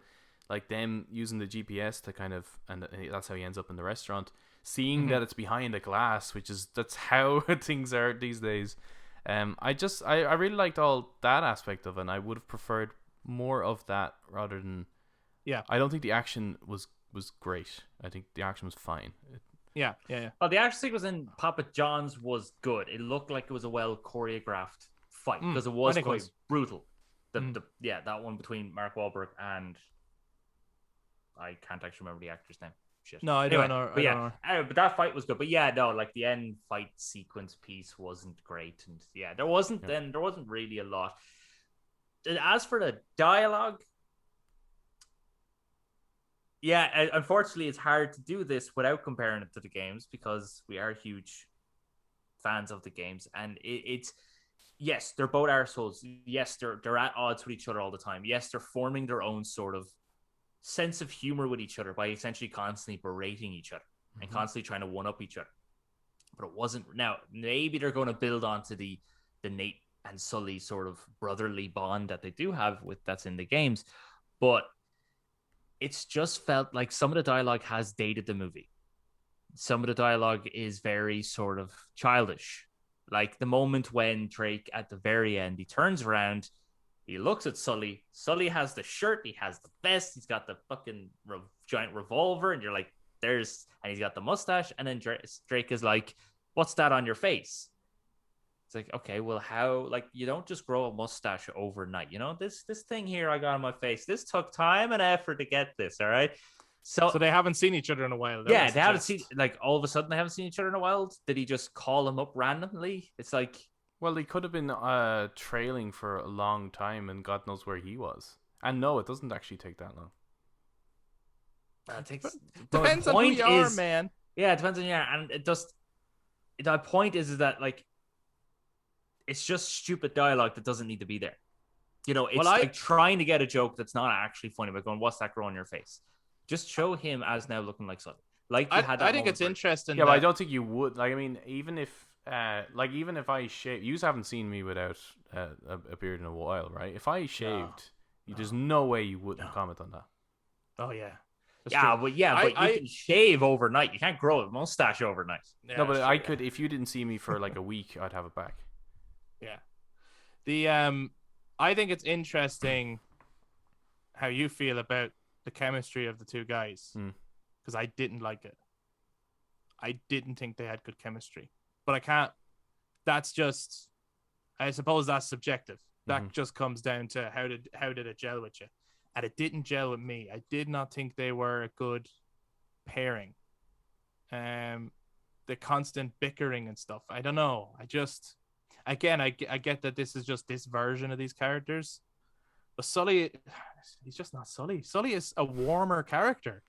Like them using the GPS to kind of, and that's how he ends up in the restaurant, seeing that it's behind a glass, that's how things are these days. I really liked all that aspect of it, and I would have preferred more of that rather than. Yeah. I don't think the action was great. I think the action was fine. Yeah. Well, the action sequence in Papa John's was good. It looked like it was a well choreographed fight because it was quite brutal. That one between Mark Wahlberg and I can't actually remember the actor's name. Shit. No, I don't know. But that fight was good. But yeah, no, like the end fight sequence piece wasn't great, and yeah, there wasn't really a lot. As for the dialogue, yeah, unfortunately, it's hard to do this without comparing it to the games because we are huge fans of the games, and it's yes, they're both arseholes. Yes, they're at odds with each other all the time. Yes, they're forming their own sort of sense of humor with each other by essentially constantly berating each other and constantly trying to one up each other. But it wasn't. Now maybe they're going to build onto the Nate and Sully sort of brotherly bond that they do have that's in the games, but it's just felt like some of the dialogue has dated the movie. Some of the dialogue is very sort of childish. Like the moment when Drake at the very end, he turns around, he looks at Sully. Sully has the shirt, he has the vest, he's got the fucking giant revolver, and you're like, and he's got the mustache, and then Drake is like, what's that on your face? It's like, okay, well, how, like, you don't just grow a mustache overnight, you know, this thing here I got on my face, this took time and effort to get this, all right? So they haven't seen each other in a while. Yeah, they haven't seen, like, all of a sudden they haven't seen each other in a while. Did he just call him up randomly? It's like, well, he could have been trailing for a long time, and God knows where he was. And no, it doesn't actually take that long. Depends on who you are, man. Yeah, it depends on you are, and it just. The point is that like, it's just stupid dialogue that doesn't need to be there. You know, it's like trying to get a joke that's not actually funny, but going, "What's that grow on your face?" Just show him as now looking like Sully. Like you had that. I think it's interesting. Yeah, but I don't think you would. Like, I mean, even if I shave, you haven't seen me without a beard in a while, right? If I shaved, there's no way you wouldn't comment on that. Oh yeah. But you can shave overnight. You can't grow a mustache overnight. Yeah, no, but I could. If you didn't see me for like a week, I'd have it back. Yeah. I think it's interesting how you feel about the chemistry of the two guys, because I didn't like it. I didn't think they had good chemistry, but I can't. That's just, I suppose that's subjective. That just comes down to how did it gel with you. And it didn't gel with me. I did not think they were a good pairing. The constant bickering and stuff. I don't know. I get that this is just this version of these characters. But Sully, he's just not Sully. Sully is a warmer character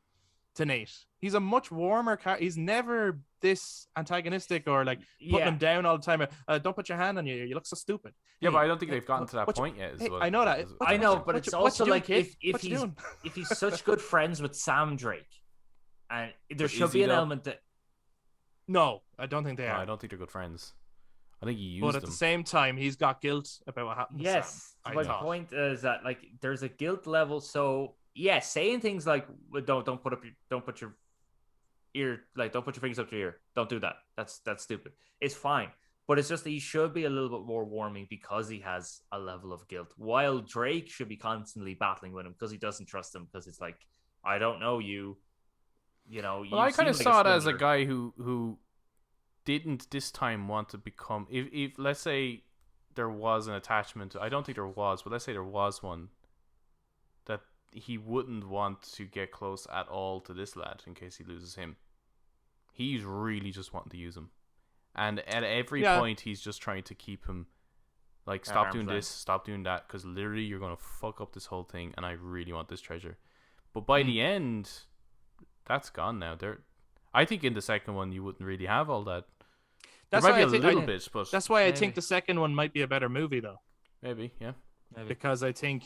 to Nate. He's a much warmer character. He's never this antagonistic or like putting him down all the time. Don't put your hand on you. You look so stupid. Yeah, but I don't think they've gotten to that point yet. I know that. I know, but it's also like if he's such good friends with Sam Drake, and there should be an element that. No, I don't think they are. I don't think they're good friends. I think he used them. But at the same time, he's got guilt about what happened. Yes, to Sam, my point is that like there's a guilt level. So yeah, saying things like don't put your ear, like don't put your fingers up to your ear. Don't do that. That's stupid. It's fine. But it's just that he should be a little bit more warming because he has a level of guilt. While Drake should be constantly battling with him because he doesn't trust him because it's like, I don't know you. You know, well, I kind of saw it as a guy who didn't this time want to become. If let's say there was an attachment, I don't think there was, but let's say there was one, that he wouldn't want to get close at all to this lad in case he loses him. He's really just wanting to use him. And at every point, he's just trying to keep him, like, stop doing this, stop doing that, because literally you're going to fuck up this whole thing, and I really want this treasure. But by the end, that's gone now. I think in the second one, you wouldn't really have all that. There might be a little bit, but... That's why I think the second one might be a better movie, though. Maybe, yeah. Maybe. Because I think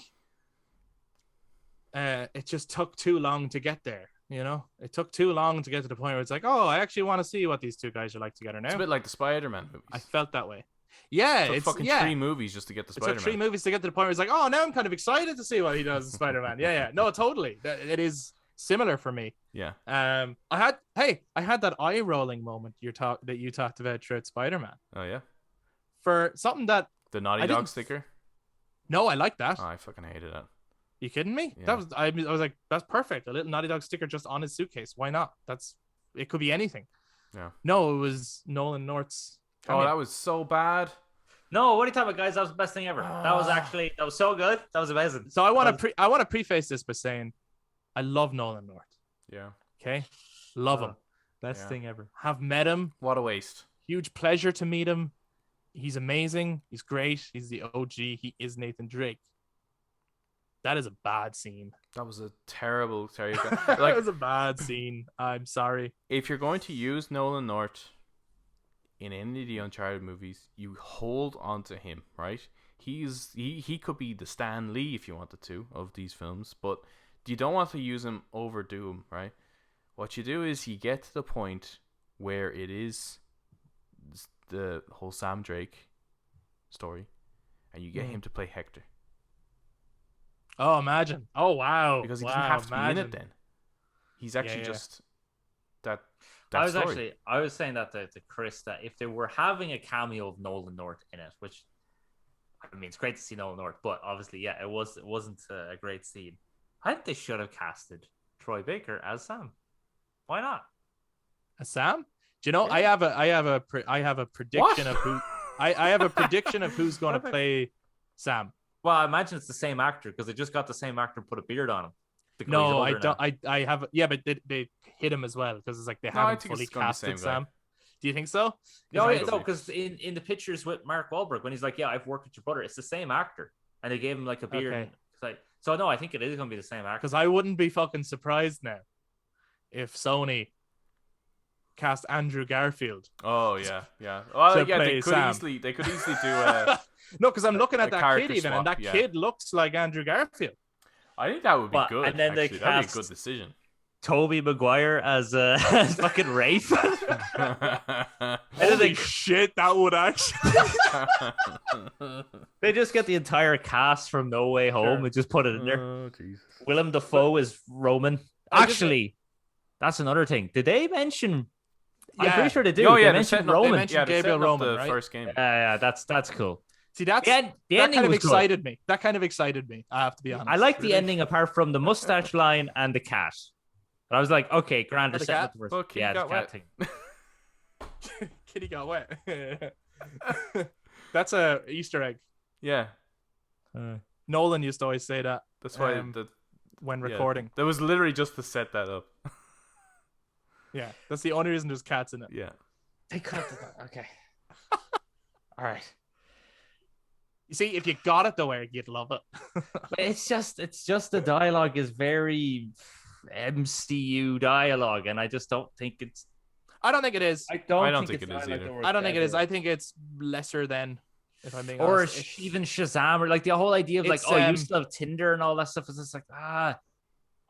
it just took too long to get there. You know, it took too long to get to the point where it's like, oh, I actually want to see what these two guys are like together now. It's a bit like the Spider-Man movies. I felt that way. Yeah, it's fucking 3 movies just to get the Spider-Man. It took 3 movies to get to the point where it's like, oh, now I'm kind of excited to see what he does in Spider-Man. Yeah. No, totally. It is similar for me. Yeah. I had that eye rolling moment that you talked about throughout Spider-Man. Oh yeah. For something that the Naughty Dog sticker. No, I like that. Oh, I fucking hated that. You kidding me? Yeah. I was like, that's perfect. A little Naughty Dog sticker just on his suitcase. Why not? It could be anything. Yeah. No, it was Nolan North's. Oh, that was so bad. No, what are you talking about, guys? That was the best thing ever. That was so good. That was amazing. So I want to preface this by saying, I love Nolan North. Yeah. Okay. Love him. Best thing ever. Have met him. What a waste. Huge pleasure to meet him. He's amazing. He's great. He's the OG. He is Nathan Drake. That is a bad scene. That was a terrible. That was a bad scene. I'm sorry. If you're going to use Nolan North in any of the Uncharted movies, you hold on to him, right? He could be the Stan Lee if you wanted to of these films, but you don't want to use him, overdo him, right? What you do is you get to the point where it is the whole Sam Drake story, and you get him to play Hector. Oh, imagine. Oh, wow. Because he doesn't have to be in it then. He's actually just that story. I was saying that to Chris, that if they were having a cameo of Nolan North in it, which, I mean, it's great to see Nolan North, but obviously, it wasn't a great scene. I think they should have casted Troy Baker as Sam. Why not? As Sam? Do you know, I have a prediction of who I have a prediction of who's going to play Sam. Well, I imagine it's the same actor because they just got the same actor and put a beard on him. No, I don't. I have. Yeah, but they hit him as well because it's like they haven't fully casted Sam. Do you think so? No, because in the pictures with Mark Wahlberg, when he's like, "Yeah, I've worked with your brother," it's the same actor, and they gave him like a beard. Okay. So no, I think it is going to be the same actor. Because I wouldn't be fucking surprised now if Sony cast Andrew Garfield. Oh yeah. Well, yeah, they could easily do. No, because I'm looking at that kid even, and that kid looks like Andrew Garfield. I think that would be good. And then that'd be a good decision. Tobey Maguire as fucking Rafe. Holy shit, that would actually. They just get the entire cast from No Way Home and just put it in there. Oh, Jesus. Willem Dafoe is Roman. Actually, that's another thing. Did they mention? Yeah. I'm pretty sure they do. Oh yeah, they mentioned Roman. They mentioned Gabriel Roman, the right? first game. Yeah, that's cool. See, that kind of excited me. That kind of excited me. I have to be honest. I like the ending apart from the mustache line and the cat. But I was like, okay, grand. The cat thing. Kitty got wet. That's a Easter egg. Yeah. Nolan used to always say that. That's why when recording. That was literally just to set that up. Yeah, that's the only reason there's cats in it. Yeah. They could have done that. Okay. All right. You see, if you got it the way, you'd love it. It's just the dialogue is very MCU dialogue, and I just don't think it's. I don't think it is. I don't think it is either. I don't think it is. I think it's lesser than, if I'm being honest. Or even Shazam, or like the whole idea of like, you still have Tinder and all that stuff. Is just like, I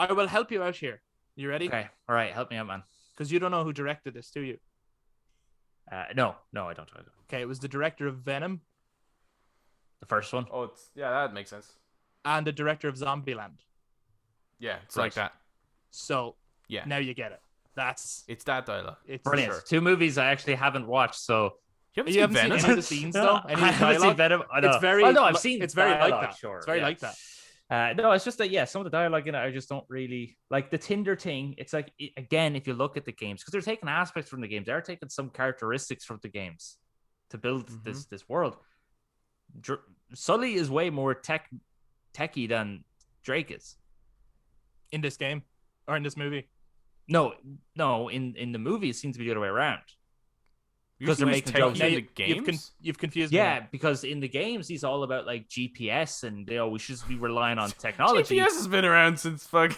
will help you out here. You ready? Okay. All right. Help me out, man. Because you don't know who directed this, do you? No, I don't. Okay, it was the director of Venom The first one. Oh, that makes sense. and the director of Zombieland. Yeah, it's Right. like that. So Yeah, now you get it. it's that dialogue. It's Brilliant. Sure. 2 movies I actually haven't watched, so You You haven't seen seen Venom? any of the scenes though. Any I of the haven't seen dialogue. Venom. I know. It's very. Well, no, I've seen. It's very dialogue, like that. Sure, It's very yeah. like that. No, it's just that some of the dialogue in it, I just don't really like the Tinder thing. It's like again, if you look at the games, because they're taking aspects from the games, they're taking some characteristics from the games to build this world. Sully is way more techie than Drake is In this game or in this movie. No, in the movie it seems to be the other way around. Because they're making jokes jokes. in the games. You've confused me. Yeah, now. because in the games he's all about like GPS and we should be relying on technology. GPS has been around since fuck.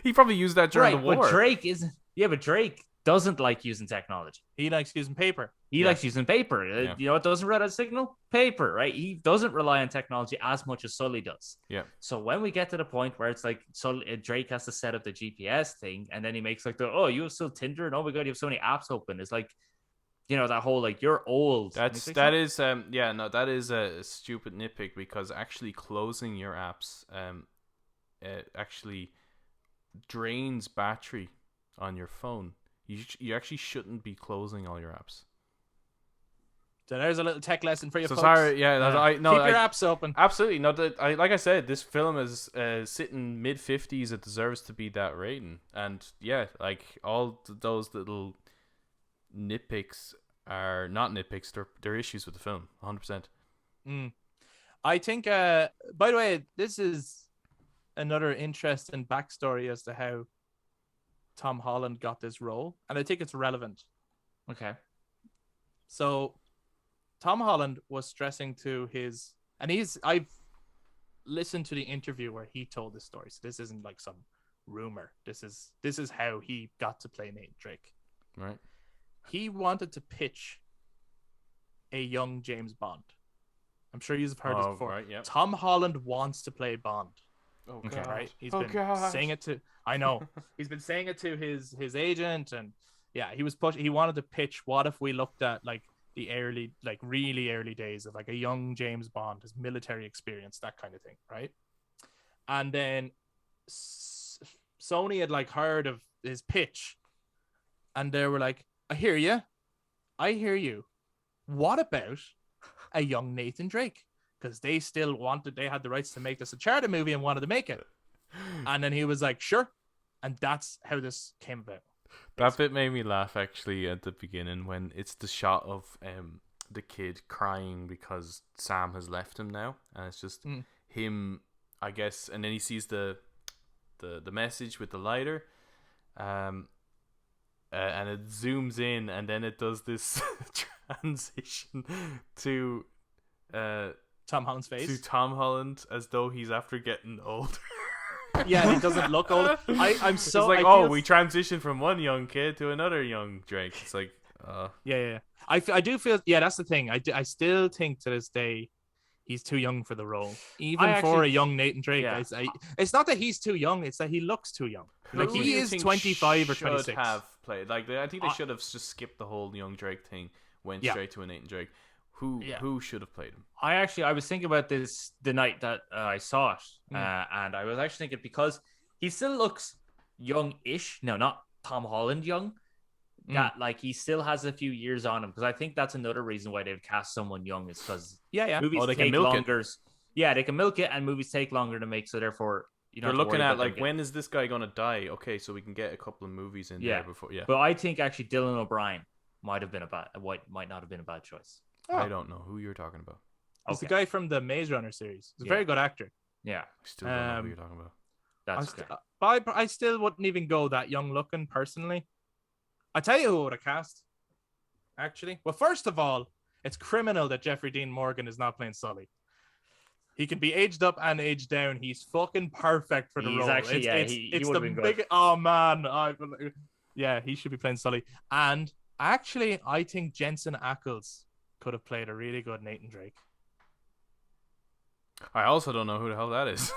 He probably used that during the war. But Drake isn't. Yeah, but Drake doesn't like using technology. He likes using paper. He likes using paper. Yeah. You know what doesn't run a signal? Paper, right? He doesn't rely on technology as much as Sully does. Yeah. So when we get to the point where it's like Drake has to set up the GPS thing, and then he makes like you have still Tinder, and oh my god, you have so many apps open. It's like, that whole like you're old. That is a stupid nitpick, because actually closing your apps actually drains battery on your phone. You actually shouldn't be closing all your apps. So there's a little tech lesson for you. So folks. sorry, yeah, keep your apps open. Absolutely, no. Like I said, this film is sitting mid-50s. It deserves to be that rating, and yeah, like all those little nitpicks are not nitpicks. They're issues with the film, 100%. I think. By the way, this is another interesting backstory as to how Tom Holland got this role, and I think it's relevant. Okay. So Tom Holland was stressing to I've listened to the interview where he told this story. So this isn't like some rumor. This is how he got to play Nathan Drake. Right. He wanted to pitch a young James Bond. I'm sure you've heard this before. Right, yeah. Tom Holland wants to play Bond. Oh, Okay, God. right? He's been saying it to. I know. He's been saying it to his agent, and yeah, he wanted to pitch. What if we looked at like the early, like really early days of like a young James Bond, his military experience, that kind of thing, right? And then Sony had like heard of his pitch, and they were like, I hear you. What about a young Nathan Drake? Because they had the rights to make this Uncharted movie and wanted to make it. And then he was like, sure. And that's how this came about. That bit made me laugh actually at the beginning, when it's the shot of the kid crying because Sam has left him now, and it's just him, I guess, and then he sees the message with the lighter, and it zooms in, and then it does this transition to Tom Holland's face. To Tom Holland, as though he's after getting older. Yeah, he doesn't look old. I'm so it's like, we transitioned from one young kid to another young Drake. It's like, yeah. I do feel, that's the thing. I still think to this day he's too young for the role, even for a young Nathan Drake. Yeah. It's not that he's too young; it's that he looks too young. Like he is 25 or 26. Should have played. Like I think they should have just skipped the whole young Drake thing, went straight to a Nathan Drake. Who should have played him? I was thinking about this the night that I saw it, and I was actually thinking, because he still looks young-ish. No, not Tom Holland young. That like he still has a few years on him, because I think that's another reason why they've cast someone young, is because movies they take can milk longer. it. Yeah, they can milk it, and movies take longer to make. So therefore, they're looking at like, when is this guy gonna die? Okay, so we can get a couple of movies in there before. Yeah, but I think actually Dylan O'Brien might not have been a bad choice. Oh. I don't know who you're talking about. He's the guy from the Maze Runner series. He's a very good actor. Yeah. I still don't know who you're talking about. That's I still wouldn't even go that young looking personally. I tell you who would have cast. Actually, well, first of all, it's criminal that Jeffrey Dean Morgan is not playing Sully. He can be aged up and aged down. He's fucking perfect for the role. Actually, he would have been good. Oh man, he should be playing Sully. And actually, I think Jensen Ackles could have played a really good Nathan Drake. I also don't know who the hell that is.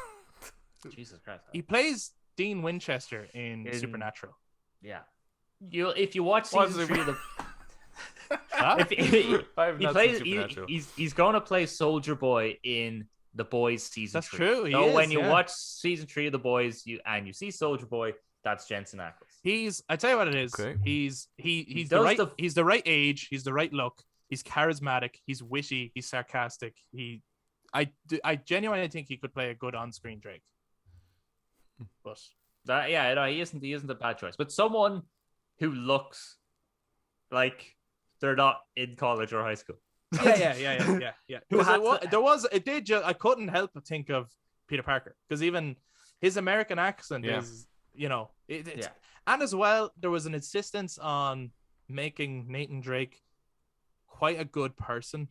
Jesus Christ. He plays Dean Winchester in Supernatural. Yeah. If you watch season 3 of the If he I've not plays, seen Supernatural. he's going to play Soldier Boy in The Boys season That's 3. true. So when you yeah. watch season 3 of The Boys, you see Soldier Boy, that's Jensen Ackles. I tell you what it is. Okay. He's does the right age. He's the right look. He's charismatic. He's witty. He's sarcastic. I genuinely think he could play a good on-screen Drake. But he isn't a bad choice. But someone who looks like they're not in college or high school. Yeah. I couldn't help but think of Peter Parker because even his American accent is, and as well, there was an insistence on making Nathan Drake quite a good person.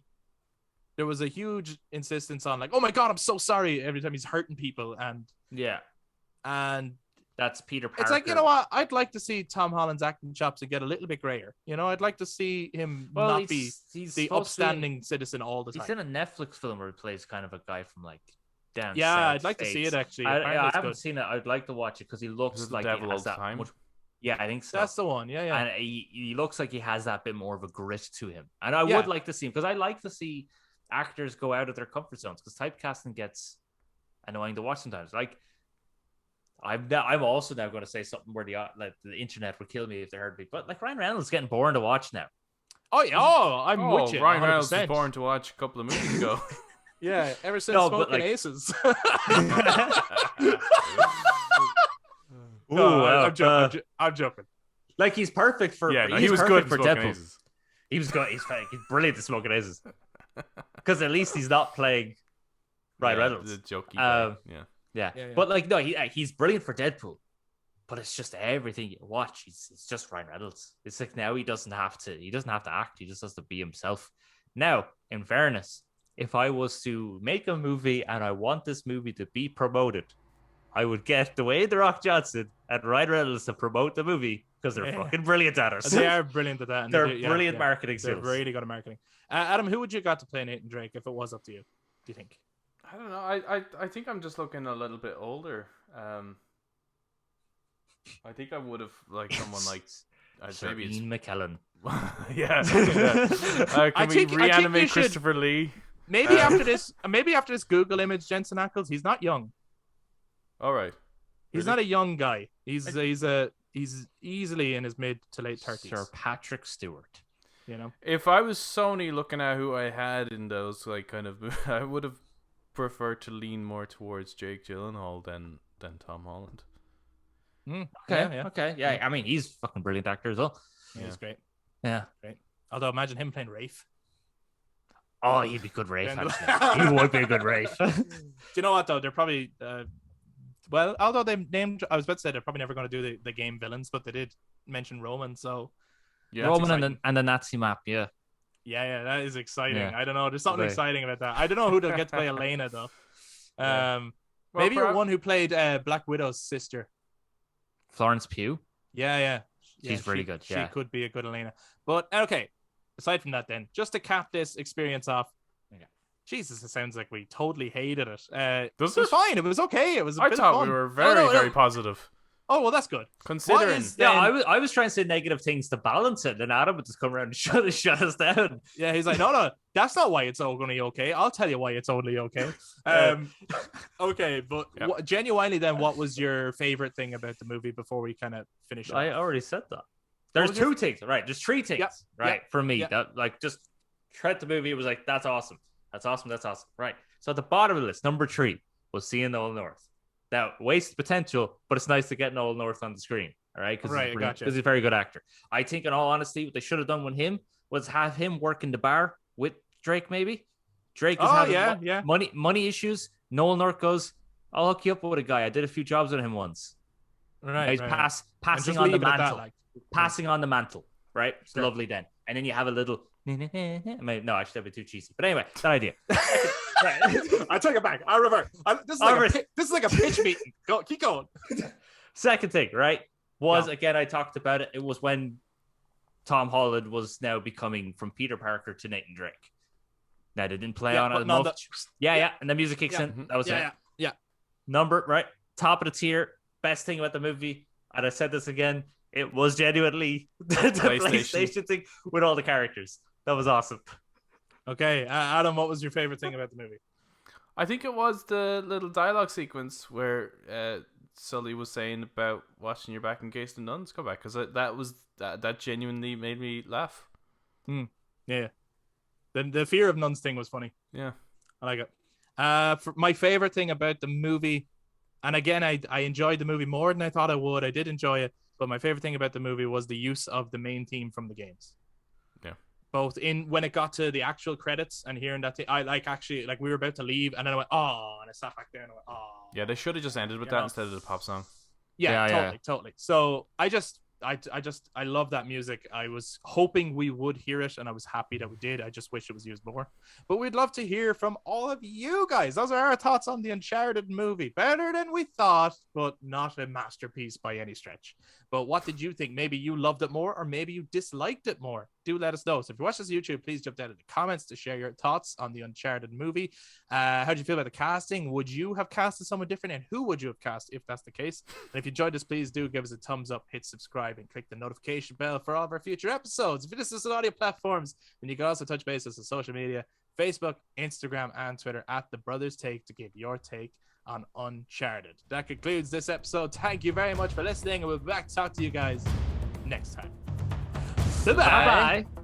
There was a huge insistence on like, oh my God, I'm so sorry every time he's hurting people. And that's Peter Parker. It's like, you know what? I'd like to see Tom Holland's acting chops get a little bit grayer. I'd like to see him not be the upstanding citizen all the time. He's in a Netflix film where he plays kind of a guy from like down south. I'd like to see it actually. I haven't seen it. I'd like to watch it because he looks like he has that much. Yeah, I think so. That's the one. Yeah. And he looks like he has that bit more of a grit to him. And I would like to see him because I like to see actors go out of their comfort zones because typecasting gets annoying to watch sometimes. Like, I'm also now going to say something where the internet would kill me if they heard me. But like Ryan Reynolds is getting boring to watch now. Oh yeah, I'm with you. Ryan Reynolds 100%. was boring to watch a couple of movies ago. Yeah, ever since Smoking Aces. I'm joking. Like he's perfect for he was good for Deadpool. Aces. He's brilliant at Smoking Aces. Because at least he's not playing Ryan Reynolds. The jokey guy. Yeah. But like no, he's brilliant for Deadpool. But it's just everything you watch. It's just Ryan Reynolds. It's like now he doesn't have to act. He just has to be himself. Now, in fairness, if I was to make a movie and I want this movie to be promoted, I would get Dwayne The Rock Johnson and Ryan Reynolds to promote the movie because they're fucking brilliant at it. They are brilliant at that. And they're brilliant marketing skills. They're really good at marketing. Adam, who would you got to play Nathan Drake if it was up to you? Do you think? I don't know. I think I'm just looking a little bit older. I think I would have like someone like maybe Ian McKellen. Can we reanimate Christopher Lee? Maybe after this Google image, Jensen Ackles, he's not young. All right. He's not a young guy. He's easily in his mid to late 30s. Sir Patrick Stewart. If I was Sony looking at who I had in those like kind of, I would have preferred to lean more towards Jake Gyllenhaal than Tom Holland. Okay. Yeah, I mean he's a fucking brilliant actor as well. He's great. Yeah, great. Although imagine him playing Rafe. Oh, he'd be good Rafe. Actually. He would be a good Rafe. Do you know what though? They're probably although they named, I was about to say they're probably never going to do the game villains, but they did mention Roman. So Roman and the Nazi map. Yeah, that is exciting. Yeah. I don't know. There's something exciting about that. I don't know who they'll get to play Elena though. Maybe you're one who played Black Widow's sister. Florence Pugh. Yeah. She's really good. She could be a good Elena. But okay, aside from that, then just to cap this experience off. Jesus, it sounds like we totally hated it. It was fine. It was okay. It was. I thought we were very positive. Oh well, that's good. Considering, I was trying to say negative things to balance it, then Adam would just come around and shut us down. Yeah, he's like, no, that's not why it's all going to be okay. I'll tell you why it's only okay. Okay, but genuinely, then, what was your favorite thing about the movie before we kind of finish? I already said that. There's two things, right? There's three things, right? For me, that like just tread the movie. It was like that's awesome. That's awesome. Right. So at the bottom of the list, number 3 was seeing Nolan North. Now, wasted potential, but it's nice to get Nolan North on the screen. All right. Because he's a very good actor. I think, in all honesty, what they should have done with him was have him work in the bar with Drake, maybe. Drake is having money issues. Nolan North goes, I'll hook you up with a guy. I did a few jobs with him once. Right. He's passing on the mantle. Passing on the mantle. Right. It's lovely then. And then you have a little. No, actually, that'd be too cheesy. But anyway, that idea. Right. I take it back. I revert. This is like a pitch meeting. Keep going. Second thing, right? Again, I talked about it. It was when Tom Holland was now becoming from Peter Parker to Nathan Drake. Now they didn't play on it much. And the music kicks in. That was it. Yeah. Number right, top of the tier. Best thing about the movie, and I said this again. it was genuinely the PlayStation thing with all the characters. That was awesome. Okay, Adam, what was your favorite thing about the movie? I think it was the little dialogue sequence where Sully was saying about watching your back in case the nuns come back, because that genuinely made me laugh. Yeah, the fear of nuns thing was funny. Yeah, I like it. For my favorite thing about the movie, and again, I enjoyed the movie more than I thought I would. I did enjoy it, but my favorite thing about the movie was the use of the main theme from the games. Yeah. Both in when it got to the actual credits and hearing that, I actually we were about to leave, and then I went, oh, and I sat back there and I went, oh. Yeah, they should have just ended with that instead of the pop song. Yeah, totally. So I love that music. I was hoping we would hear it, and I was happy that we did. I just wish it was used more. But we'd love to hear from all of you guys. Those are our thoughts on the Uncharted movie. Better than we thought, but not a masterpiece by any stretch. But what did you think? Maybe you loved it more, or maybe you disliked it more. Do let us know. So if you watch this on YouTube, please jump down in the comments to share your thoughts on the Uncharted movie. How did you feel about the casting? Would you have casted someone different, and who would you have cast if that's the case? And if you enjoyed this, please do give us a thumbs up, hit subscribe, and click the notification bell for all of our future episodes. If this is on audio platforms, then you can also touch base with us on social media, Facebook, Instagram, and Twitter at The Brothers Take to give your take on Uncharted. That concludes this episode. Thank you very much for listening, and we'll be back to talk to you guys next time. Bye-bye.